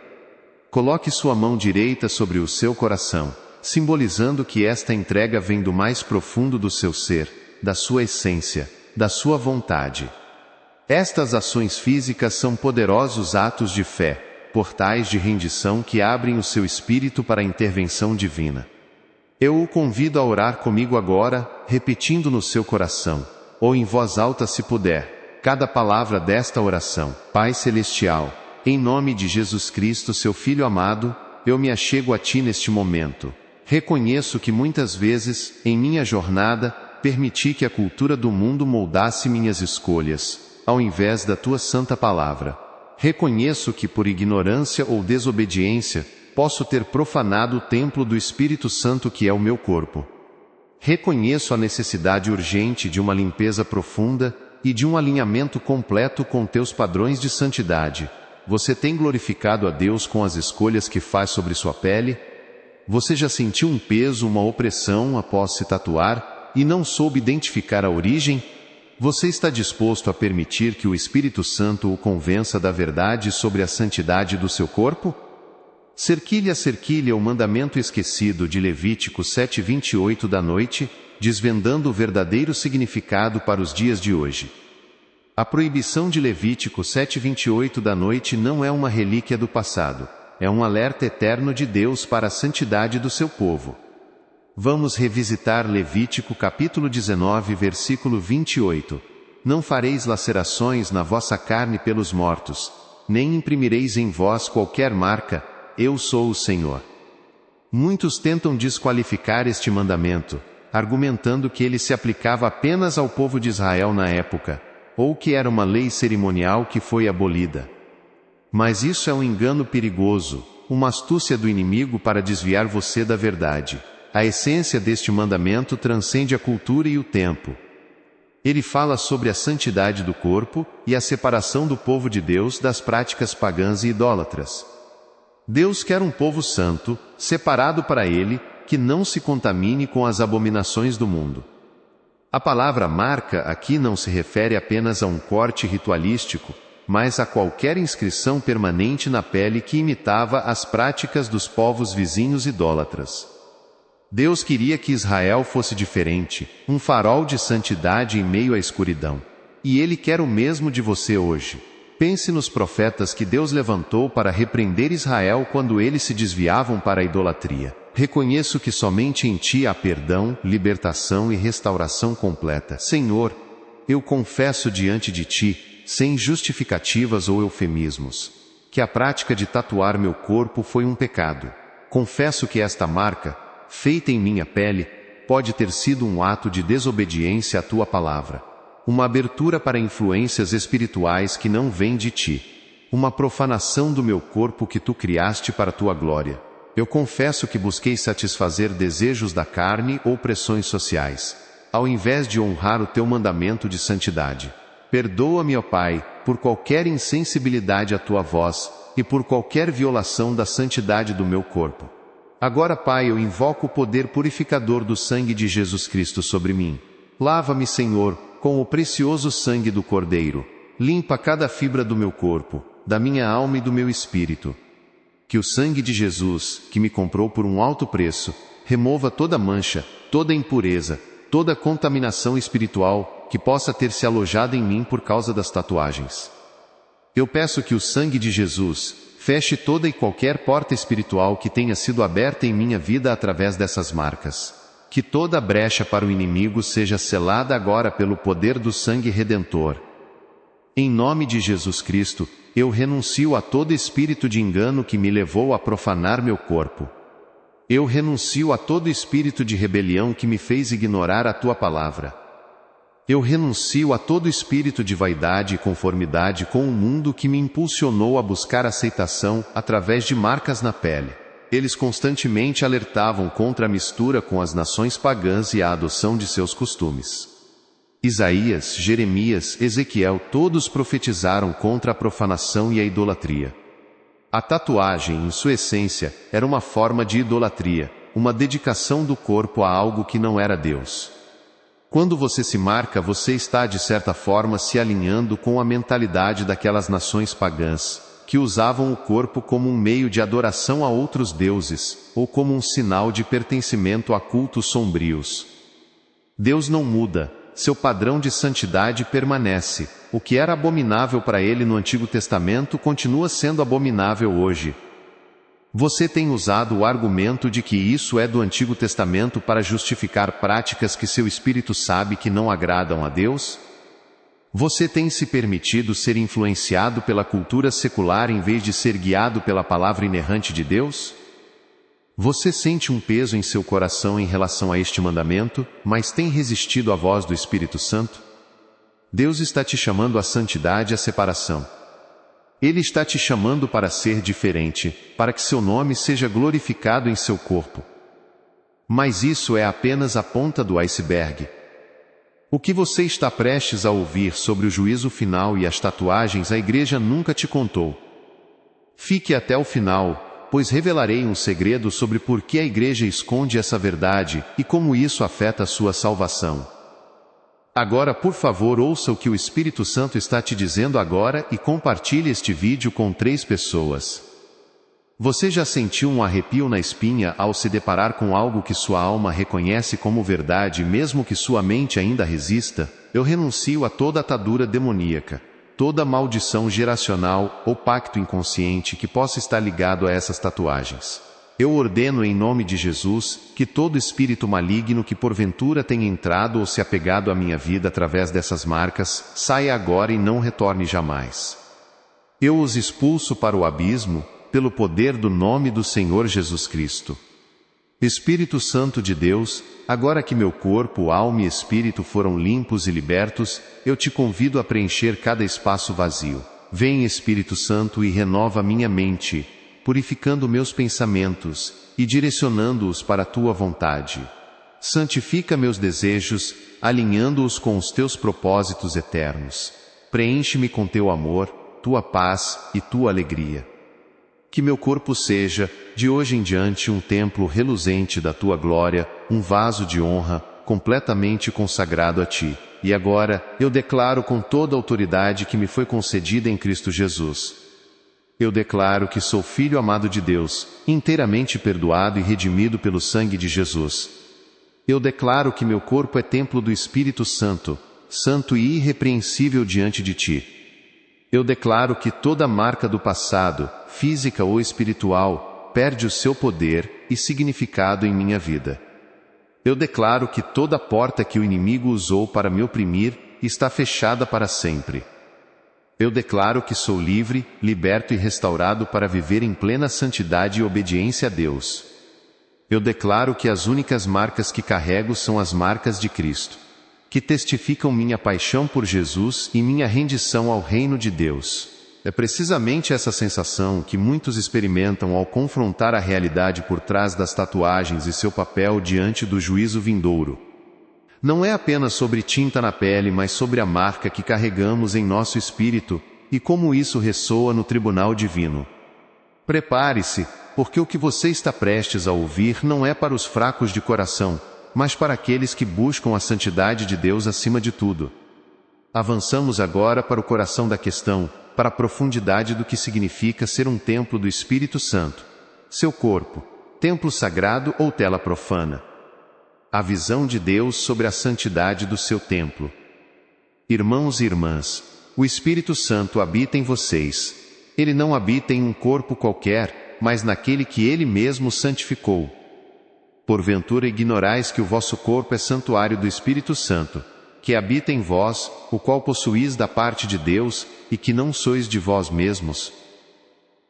[SPEAKER 1] Coloque sua mão direita sobre o seu coração, simbolizando que esta entrega vem do mais profundo do seu ser, da sua essência, da sua vontade. Estas ações físicas são poderosos atos de fé, portais de rendição que abrem o seu espírito para a intervenção divina. Eu o convido a orar comigo agora, repetindo no seu coração, ou em voz alta se puder, cada palavra desta oração. Pai Celestial, em nome de Jesus Cristo, seu Filho amado, eu me achego a Ti neste momento. Reconheço que muitas vezes, em minha jornada, permiti que a cultura do mundo moldasse minhas escolhas, ao invés da Tua santa palavra. Reconheço que por ignorância ou desobediência, posso ter profanado o templo do Espírito Santo que é o meu corpo. Reconheço a necessidade urgente de uma limpeza profunda e de um alinhamento completo com Teus padrões de santidade. Você tem glorificado a Deus com as escolhas que faz sobre sua pele? Você já sentiu um peso, uma opressão após se tatuar e não soube identificar a origem? Você está disposto a permitir que o Espírito Santo o convença da verdade sobre a santidade do seu corpo? Cerquilha a cerquilha o mandamento esquecido de Levítico 7:28 da noite, desvendando o verdadeiro significado para os dias de hoje. A proibição de Levítico 7:28 da noite não é uma relíquia do passado, é um alerta eterno de Deus para a santidade do seu povo. Vamos revisitar Levítico capítulo 19, versículo 28. Não fareis lacerações na vossa carne pelos mortos, nem imprimireis em vós qualquer marca, eu sou o Senhor. Muitos tentam desqualificar este mandamento, argumentando que ele se aplicava apenas ao povo de Israel na época, ou que era uma lei cerimonial que foi abolida. Mas isso é um engano perigoso, uma astúcia do inimigo para desviar você da verdade. A essência deste mandamento transcende a cultura e o tempo. Ele fala sobre a santidade do corpo e a separação do povo de Deus das práticas pagãs e idólatras. Deus quer um povo santo, separado para Ele, que não se contamine com as abominações do mundo. A palavra marca aqui não se refere apenas a um corte ritualístico, mas a qualquer inscrição permanente na pele que imitava as práticas dos povos vizinhos idólatras. Deus queria que Israel fosse diferente, um farol de santidade em meio à escuridão. E Ele quer o mesmo de você hoje. Pense nos profetas que Deus levantou para repreender Israel quando eles se desviavam para a idolatria. Reconheço que somente em Ti há perdão, libertação e restauração completa. Senhor, eu confesso diante de Ti, sem justificativas ou eufemismos, que a prática de tatuar meu corpo foi um pecado. Confesso que esta marca, feita em minha pele, pode ter sido um ato de desobediência à Tua palavra. Uma abertura para influências espirituais que não vêm de Ti. Uma profanação do meu corpo que Tu criaste para Tua glória. Eu confesso que busquei satisfazer desejos da carne ou pressões sociais, ao invés de honrar o Teu mandamento de santidade. Perdoa-me, ó Pai, por qualquer insensibilidade à Tua voz, e por qualquer violação da santidade do meu corpo. Agora, Pai, eu invoco o poder purificador do sangue de Jesus Cristo sobre mim. Lava-me, Senhor, com o precioso sangue do Cordeiro. Limpa cada fibra do meu corpo, da minha alma e do meu espírito. Que o sangue de Jesus, que me comprou por um alto preço, remova toda mancha, toda impureza, toda contaminação espiritual que possa ter se alojado em mim por causa das tatuagens. Eu peço que o sangue de Jesus feche toda e qualquer porta espiritual que tenha sido aberta em minha vida através dessas marcas. Que toda brecha para o inimigo seja selada agora pelo poder do sangue redentor. Em nome de Jesus Cristo, eu renuncio a todo espírito de engano que me levou a profanar meu corpo. Eu renuncio a todo espírito de rebelião que me fez ignorar a Tua palavra. Eu renuncio a todo espírito de vaidade e conformidade com o mundo que me impulsionou a buscar aceitação através de marcas na pele. Eles constantemente alertavam contra a mistura com as nações pagãs e a adoção de seus costumes. Isaías, Jeremias, Ezequiel, todos profetizaram contra a profanação e a idolatria. A tatuagem, em sua essência, era uma forma de idolatria, uma dedicação do corpo a algo que não era Deus. Quando você se marca, você está de certa forma se alinhando com a mentalidade daquelas nações pagãs, que usavam o corpo como um meio de adoração a outros deuses, ou como um sinal de pertencimento a cultos sombrios. Deus não muda, seu padrão de santidade permanece. O que era abominável para ele no Antigo Testamento continua sendo abominável hoje. Você tem usado o argumento de que isso é do Antigo Testamento para justificar práticas que seu espírito sabe que não agradam a Deus? Você tem se permitido ser influenciado pela cultura secular em vez de ser guiado pela palavra inerrante de Deus? Você sente um peso em seu coração em relação a este mandamento, mas tem resistido à voz do Espírito Santo? Deus está te chamando à santidade e à separação. Ele está te chamando para ser diferente, para que seu nome seja glorificado em seu corpo. Mas isso é apenas a ponta do iceberg. O que você está prestes a ouvir sobre o juízo final e as tatuagens a igreja nunca te contou. Fique até o final, pois revelarei um segredo sobre por que a igreja esconde essa verdade e como isso afeta a sua salvação. Agora, por favor, ouça o que o Espírito Santo está te dizendo agora e compartilhe este vídeo com 3 pessoas. Você já sentiu um arrepio na espinha ao se deparar com algo que sua alma reconhece como verdade, mesmo que sua mente ainda resista? Eu renuncio a toda atadura demoníaca, toda maldição geracional ou pacto inconsciente que possa estar ligado a essas tatuagens. Eu ordeno em nome de Jesus que todo espírito maligno que porventura tenha entrado ou se apegado à minha vida através dessas marcas, saia agora e não retorne jamais. Eu os expulso para o abismo, pelo poder do nome do Senhor Jesus Cristo. Espírito Santo de Deus, agora que meu corpo, alma e espírito foram limpos e libertos, eu te convido a preencher cada espaço vazio. Vem, Espírito Santo, e renova minha mente, purificando meus pensamentos e direcionando-os para a tua vontade. Santifica meus desejos, alinhando-os com os teus propósitos eternos. Preenche-me com teu amor, tua paz e tua alegria. Que meu corpo seja, de hoje em diante, um templo reluzente da tua glória, um vaso de honra, completamente consagrado a ti. E agora, eu declaro com toda a autoridade que me foi concedida em Cristo Jesus. Eu declaro que sou filho amado de Deus, inteiramente perdoado e redimido pelo sangue de Jesus. Eu declaro que meu corpo é templo do Espírito Santo, santo e irrepreensível diante de ti. Eu declaro que toda marca do passado, física ou espiritual, perde o seu poder e significado em minha vida. Eu declaro que toda porta que o inimigo usou para me oprimir, está fechada para sempre. Eu declaro que sou livre, liberto e restaurado para viver em plena santidade e obediência a Deus. Eu declaro que as únicas marcas que carrego são as marcas de Cristo, que testificam minha paixão por Jesus e minha rendição ao reino de Deus. É precisamente essa sensação que muitos experimentam ao confrontar a realidade por trás das tatuagens e seu papel diante do juízo vindouro. Não é apenas sobre tinta na pele, mas sobre a marca que carregamos em nosso espírito, e como isso ressoa no tribunal divino. Prepare-se, porque o que você está prestes a ouvir não é para os fracos de coração, mas para aqueles que buscam a santidade de Deus acima de tudo. Avançamos agora para o coração da questão, para a profundidade do que significa ser um templo do Espírito Santo. Seu corpo, templo sagrado ou tela profana? A visão de Deus sobre a santidade do seu templo. Irmãos e irmãs, o Espírito Santo habita em vocês. Ele não habita em um corpo qualquer, mas naquele que Ele mesmo santificou. Porventura ignorais que o vosso corpo é santuário do Espírito Santo, que habita em vós, o qual possuís da parte de Deus, e que não sois de vós mesmos?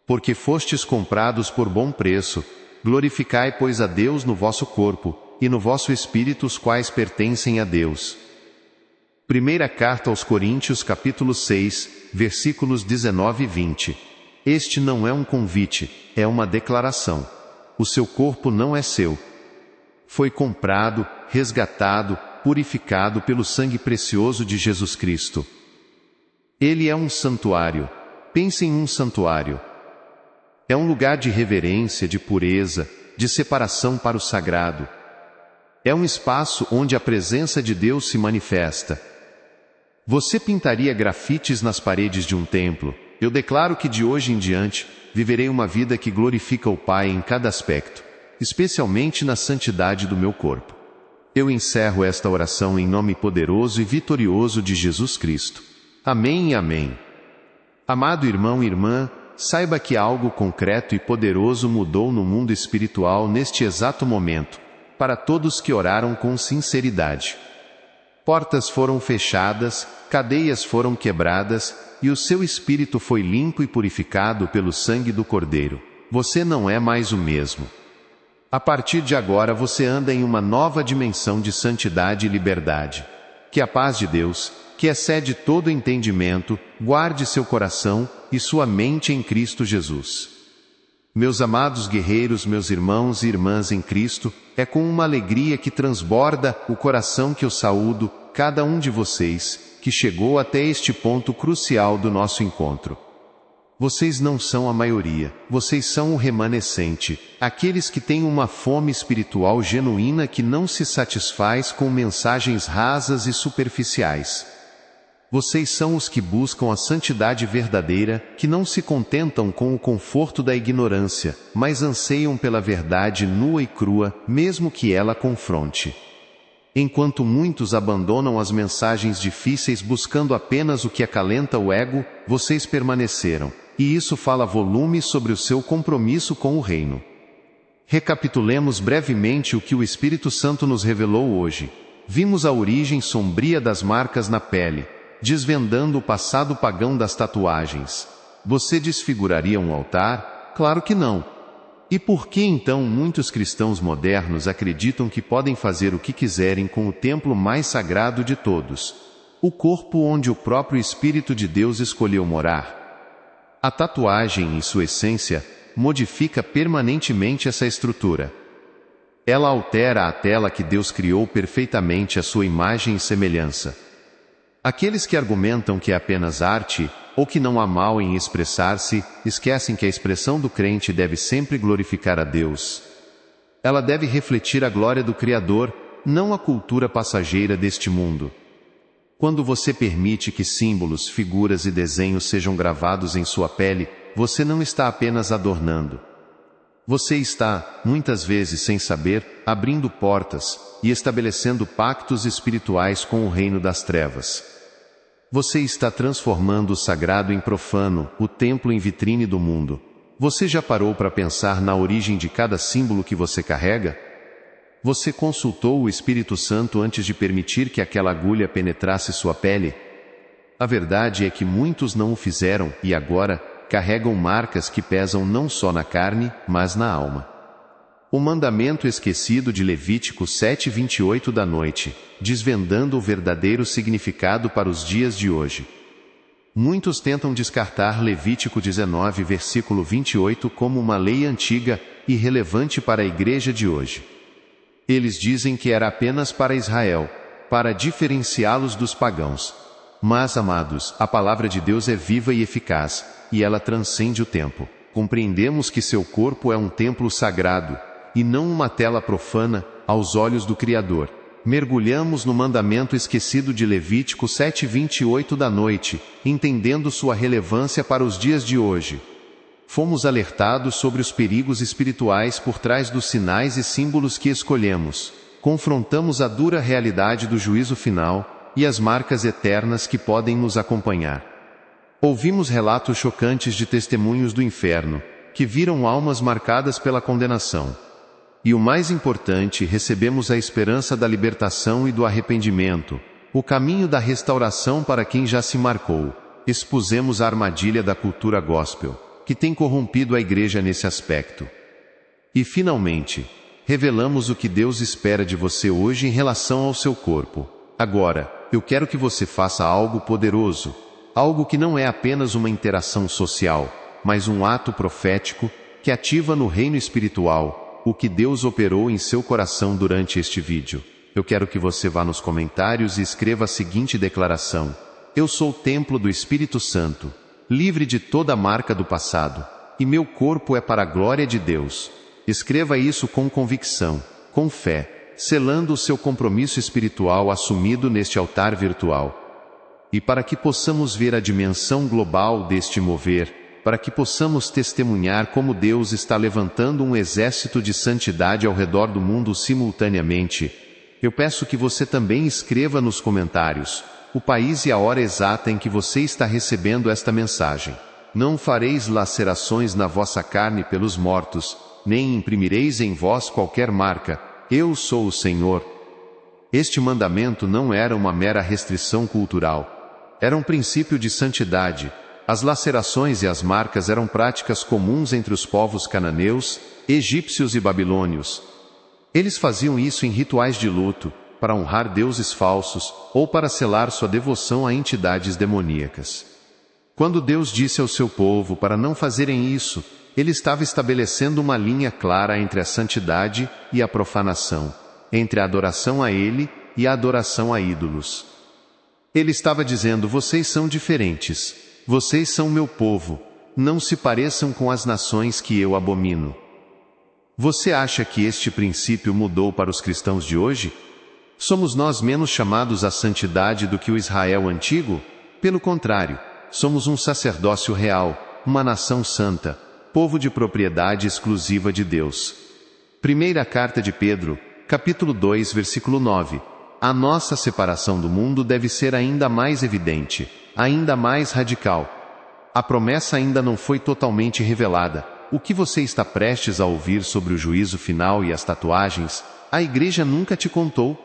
[SPEAKER 1] Porque fostes comprados por bom preço, glorificai, pois, a Deus no vosso corpo, e no vosso espírito, os quais pertencem a Deus. Primeira carta aos Coríntios, capítulo 6, versículos 19 e 20. Este não é um convite, é uma declaração. O seu corpo não é seu. Foi comprado, resgatado, purificado pelo sangue precioso de Jesus Cristo. Ele é um santuário. Pense em um santuário. É um lugar de reverência, de pureza, de separação para o sagrado. É um espaço onde a presença de Deus se manifesta. Você pintaria grafites nas paredes de um templo. Eu declaro que de hoje em diante, viverei uma vida que glorifica o Pai em cada aspecto, especialmente na santidade do meu corpo. Eu encerro esta oração em nome poderoso e vitorioso de Jesus Cristo. Amém e amém. Amado irmão e irmã, saiba que algo concreto e poderoso mudou no mundo espiritual neste exato momento, para todos que oraram com sinceridade. Portas foram fechadas, cadeias foram quebradas, e o seu espírito foi limpo e purificado pelo sangue do Cordeiro. Você não é mais o mesmo. A partir de agora você anda em uma nova dimensão de santidade e liberdade. Que a paz de Deus, que excede todo entendimento, guarde seu coração e sua mente em Cristo Jesus. Meus amados guerreiros, meus irmãos e irmãs em Cristo, é com uma alegria que transborda o coração que eu saúdo cada um de vocês, que chegou até este ponto crucial do nosso encontro. Vocês não são a maioria, vocês são o remanescente, aqueles que têm uma fome espiritual genuína que não se satisfaz com mensagens rasas e superficiais. Vocês são os que buscam a santidade verdadeira, que não se contentam com o conforto da ignorância, mas anseiam pela verdade nua e crua, mesmo que ela confronte. Enquanto muitos abandonam as mensagens difíceis buscando apenas o que acalenta o ego, vocês permaneceram, e isso fala volumes sobre o seu compromisso com o reino. Recapitulemos brevemente o que o Espírito Santo nos revelou hoje. Vimos a origem sombria das marcas na pele, desvendando o passado pagão das tatuagens. Você desfiguraria um altar? Claro que não. E por que então muitos cristãos modernos acreditam que podem fazer o que quiserem com o templo mais sagrado de todos, o corpo onde o próprio Espírito de Deus escolheu morar? A tatuagem, em sua essência, modifica permanentemente essa estrutura. Ela altera a tela que Deus criou perfeitamente à sua imagem e semelhança. Aqueles que argumentam que é apenas arte, ou que não há mal em expressar-se, esquecem que a expressão do crente deve sempre glorificar a Deus. Ela deve refletir a glória do Criador, não a cultura passageira deste mundo. Quando você permite que símbolos, figuras e desenhos sejam gravados em sua pele, você não está apenas adornando. Você está, muitas vezes sem saber, abrindo portas e estabelecendo pactos espirituais com o reino das trevas. Você está transformando o sagrado em profano, o templo em vitrine do mundo. Você já parou para pensar na origem de cada símbolo que você carrega? Você consultou o Espírito Santo antes de permitir que aquela agulha penetrasse sua pele? A verdade é que muitos não o fizeram e agora carregam marcas que pesam não só na carne, mas na alma. O mandamento esquecido de Levítico 7:28 da noite, desvendando o verdadeiro significado para os dias de hoje. Muitos tentam descartar Levítico 19 versículo 28 como uma lei antiga, irrelevante para a igreja de hoje. Eles dizem que era apenas para Israel, para diferenciá-los dos pagãos. Mas, amados, a palavra de Deus é viva e eficaz, e ela transcende o tempo. Compreendemos que seu corpo é um templo sagrado, e não uma tela profana, aos olhos do Criador. Mergulhamos no mandamento esquecido de Levítico 7:28 da noite, entendendo sua relevância para os dias de hoje. Fomos alertados sobre os perigos espirituais por trás dos sinais e símbolos que escolhemos. Confrontamos a dura realidade do juízo final e as marcas eternas que podem nos acompanhar. Ouvimos relatos chocantes de testemunhos do inferno, que viram almas marcadas pela condenação. E o mais importante, recebemos a esperança da libertação e do arrependimento, o caminho da restauração para quem já se marcou. Expusemos a armadilha da cultura gospel, que tem corrompido a igreja nesse aspecto. E finalmente, revelamos o que Deus espera de você hoje em relação ao seu corpo. Agora, eu quero que você faça algo poderoso, algo que não é apenas uma interação social, mas um ato profético, que ativa no reino espiritual o que Deus operou em seu coração durante este vídeo. Eu quero que você vá nos comentários e escreva a seguinte declaração: eu sou o templo do Espírito Santo, livre de toda marca do passado, e meu corpo é para a glória de Deus. Escreva isso com convicção, com fé, selando o seu compromisso espiritual assumido neste altar virtual. E para que possamos ver a dimensão global deste mover, para que possamos testemunhar como Deus está levantando um exército de santidade ao redor do mundo simultaneamente, eu peço que você também escreva nos comentários o país e a hora exata em que você está recebendo esta mensagem. Não fareis lacerações na vossa carne pelos mortos, nem imprimireis em vós qualquer marca. Eu sou o Senhor. Este mandamento não era uma mera restrição cultural. Era um princípio de santidade. As lacerações e as marcas eram práticas comuns entre os povos cananeus, egípcios e babilônios. Eles faziam isso em rituais de luto, para honrar deuses falsos, ou para selar sua devoção a entidades demoníacas. Quando Deus disse ao seu povo para não fazerem isso, Ele estava estabelecendo uma linha clara entre a santidade e a profanação, entre a adoração a Ele e a adoração a ídolos. Ele estava dizendo: vocês são diferentes, vocês são meu povo, não se pareçam com as nações que eu abomino. Você acha que este princípio mudou para os cristãos de hoje? Somos nós menos chamados à santidade do que o Israel antigo? Pelo contrário, somos um sacerdócio real, uma nação santa, povo de propriedade exclusiva de Deus. Primeira carta de Pedro, capítulo 2, versículo 9. A nossa separação do mundo deve ser ainda mais evidente, ainda mais radical. A promessa ainda não foi totalmente revelada. O que você está prestes a ouvir sobre o juízo final e as tatuagens, a igreja nunca te contou.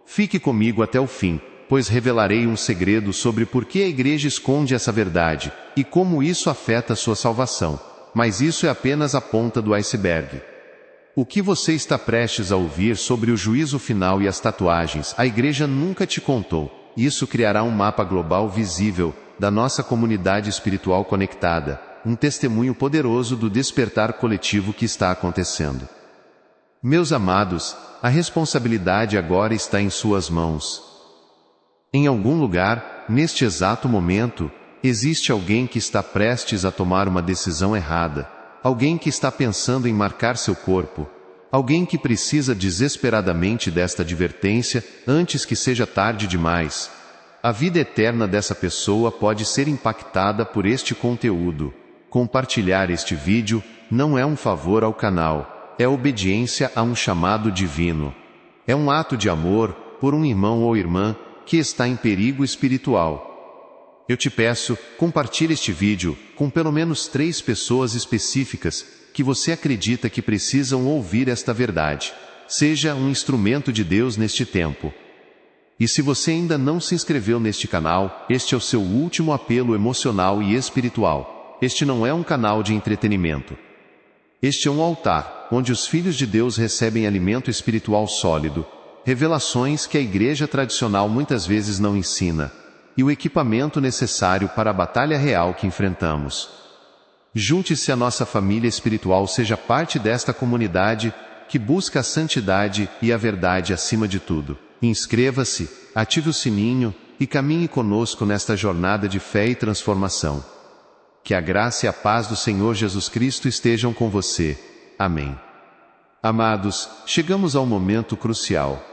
[SPEAKER 1] Fique comigo até o fim, pois revelarei um segredo sobre por que a igreja esconde essa verdade, e como isso afeta sua salvação. Mas isso é apenas a ponta do iceberg. O que você está prestes a ouvir sobre o juízo final e as tatuagens, a igreja nunca te contou. Isso criará um mapa global visível da nossa comunidade espiritual conectada, um testemunho poderoso do despertar coletivo que está acontecendo. Meus amados, a responsabilidade agora está em suas mãos. Em algum lugar, neste exato momento, existe alguém que está prestes a tomar uma decisão errada, alguém que está pensando em marcar seu corpo, alguém que precisa desesperadamente desta advertência antes que seja tarde demais. A vida eterna dessa pessoa pode ser impactada por este conteúdo. Compartilhar este vídeo não é um favor ao canal, é obediência a um chamado divino. É um ato de amor por um irmão ou irmã que está em perigo espiritual. Eu te peço, compartilhe este vídeo com pelo menos 3 pessoas específicas que você acredita que precisam ouvir esta verdade. Seja um instrumento de Deus neste tempo. E se você ainda não se inscreveu neste canal, este é o seu último apelo emocional e espiritual. Este não é um canal de entretenimento. Este é um altar, onde os filhos de Deus recebem alimento espiritual sólido, revelações que a igreja tradicional muitas vezes não ensina, e o equipamento necessário para a batalha real que enfrentamos. Junte-se à nossa família espiritual, seja parte desta comunidade que busca a santidade e a verdade acima de tudo. Inscreva-se, ative o sininho e caminhe conosco nesta jornada de fé e transformação. Que a graça e a paz do Senhor Jesus Cristo estejam com você. Amém. Amados, chegamos ao momento crucial.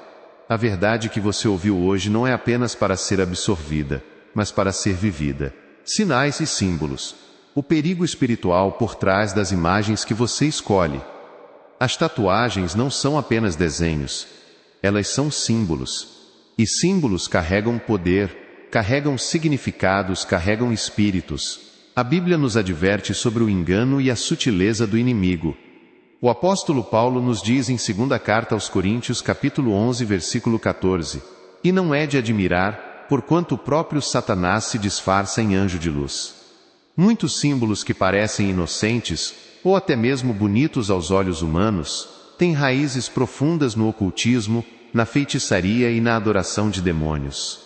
[SPEAKER 1] A verdade que você ouviu hoje não é apenas para ser absorvida, mas para ser vivida. Sinais e símbolos. O perigo espiritual por trás das imagens que você escolhe. As tatuagens não são apenas desenhos. Elas são símbolos. E símbolos carregam poder, carregam significados, carregam espíritos. A Bíblia nos adverte sobre o engano e a sutileza do inimigo. O apóstolo Paulo nos diz em 2ª carta aos Coríntios, capítulo 11, versículo 14, e não é de admirar, porquanto o próprio Satanás se disfarça em anjo de luz. Muitos símbolos que parecem inocentes, ou até mesmo bonitos aos olhos humanos, têm raízes profundas no ocultismo, na feitiçaria e na adoração de demônios.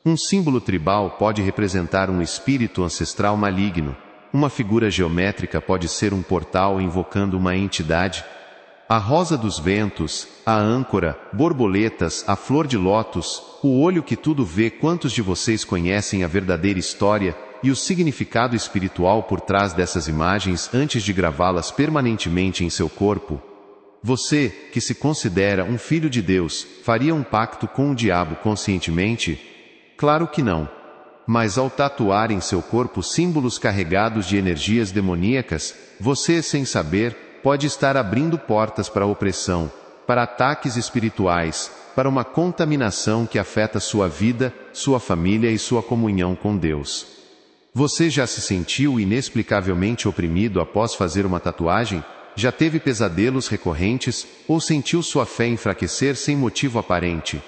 [SPEAKER 1] Um símbolo tribal pode representar um espírito ancestral maligno. Uma figura geométrica pode ser um portal invocando uma entidade. A rosa dos ventos, a âncora, borboletas, a flor de lótus, o olho que tudo vê. Quantos de vocês conhecem a verdadeira história e o significado espiritual por trás dessas imagens antes de gravá-las permanentemente em seu corpo? Você, que se considera um filho de Deus, faria um pacto com o diabo conscientemente? Claro que não. Mas ao tatuar em seu corpo símbolos carregados de energias demoníacas, você, sem saber, pode estar abrindo portas para a opressão, para ataques espirituais, para uma contaminação que afeta sua vida, sua família e sua comunhão com Deus. Você já se sentiu inexplicavelmente oprimido após fazer uma tatuagem? Já teve pesadelos recorrentes, ou sentiu sua fé enfraquecer sem motivo aparente?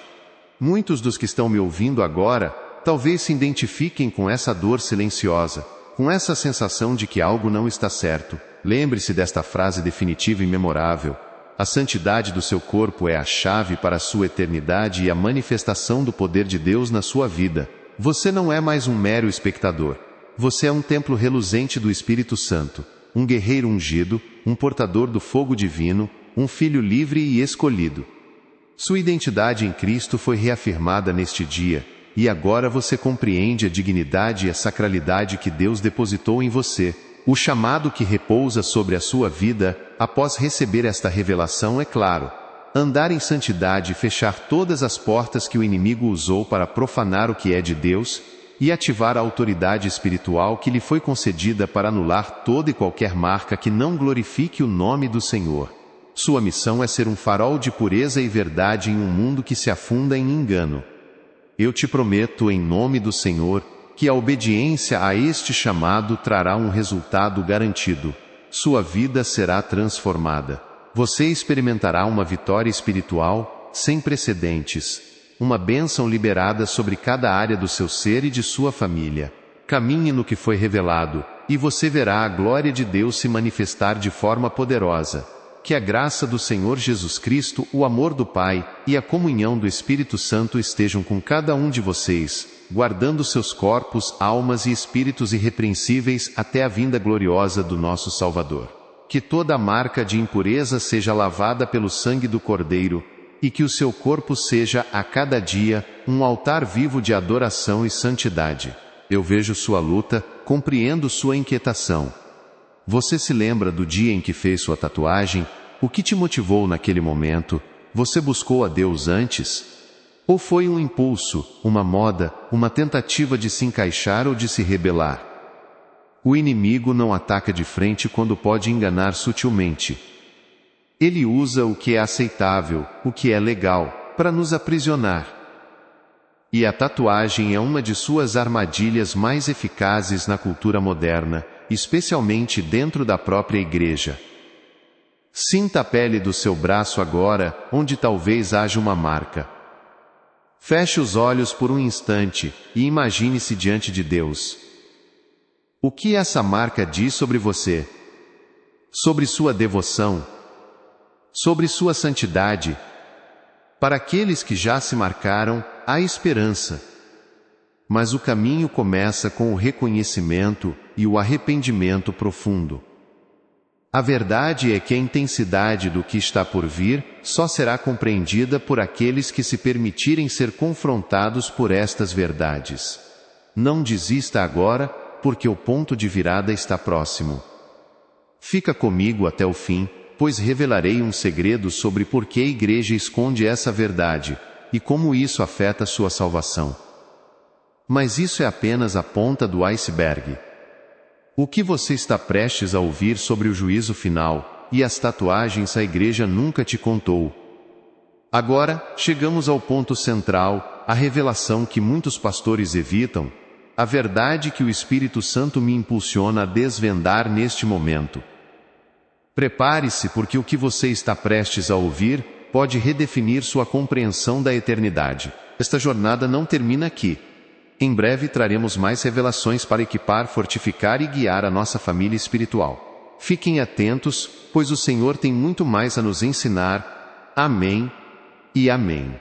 [SPEAKER 1] Muitos dos que estão me ouvindo agora, talvez se identifiquem com essa dor silenciosa, com essa sensação de que algo não está certo. Lembre-se desta frase definitiva e memorável: a santidade do seu corpo é a chave para a sua eternidade e a manifestação do poder de Deus na sua vida. Você não é mais um mero espectador. Você é um templo reluzente do Espírito Santo, um guerreiro ungido, um portador do fogo divino, um filho livre e escolhido. Sua identidade em Cristo foi reafirmada neste dia, e agora você compreende a dignidade e a sacralidade que Deus depositou em você. O chamado que repousa sobre a sua vida, após receber esta revelação, é claro: andar em santidade e fechar todas as portas que o inimigo usou para profanar o que é de Deus, e ativar a autoridade espiritual que lhe foi concedida para anular toda e qualquer marca que não glorifique o nome do Senhor. Sua missão é ser um farol de pureza e verdade em um mundo que se afunda em engano. Eu te prometo, em nome do Senhor, que a obediência a este chamado trará um resultado garantido. Sua vida será transformada. Você experimentará uma vitória espiritual sem precedentes, uma bênção liberada sobre cada área do seu ser e de sua família. Caminhe no que foi revelado, e você verá a glória de Deus se manifestar de forma poderosa. Que a graça do Senhor Jesus Cristo, o amor do Pai e a comunhão do Espírito Santo estejam com cada um de vocês, guardando seus corpos, almas e espíritos irrepreensíveis até a vinda gloriosa do nosso Salvador. Que toda marca de impureza seja lavada pelo sangue do Cordeiro, e que o seu corpo seja, a cada dia, um altar vivo de adoração e santidade. Eu vejo sua luta, compreendo sua inquietação. Você se lembra do dia em que fez sua tatuagem? O que te motivou naquele momento? Você buscou a Deus antes? Ou foi um impulso, uma moda, uma tentativa de se encaixar ou de se rebelar? O inimigo não ataca de frente quando pode enganar sutilmente. Ele usa o que é aceitável, o que é legal, para nos aprisionar. E a tatuagem é uma de suas armadilhas mais eficazes na cultura moderna, especialmente dentro da própria igreja. Sinta a pele do seu braço agora, onde talvez haja uma marca. Feche os olhos por um instante e imagine-se diante de Deus. O que essa marca diz sobre você? Sobre sua devoção? Sobre sua santidade? Para aqueles que já se marcaram, há esperança. Mas o caminho começa com o reconhecimento e o arrependimento profundo. A verdade é que a intensidade do que está por vir só será compreendida por aqueles que se permitirem ser confrontados por estas verdades. Não desista agora, porque o ponto de virada está próximo. Fica comigo até o fim, pois revelarei um segredo sobre por que a igreja esconde essa verdade, e como isso afeta sua salvação. Mas isso é apenas a ponta do iceberg. O que você está prestes a ouvir sobre o juízo final, e as tatuagens a igreja nunca te contou. Agora, chegamos ao ponto central, a revelação que muitos pastores evitam, a verdade que o Espírito Santo me impulsiona a desvendar neste momento. Prepare-se, porque o que você está prestes a ouvir pode redefinir sua compreensão da eternidade. Esta jornada não termina aqui. Em breve traremos mais revelações para equipar, fortificar e guiar a nossa família espiritual. Fiquem atentos, pois o Senhor tem muito mais a nos ensinar. Amém e amém.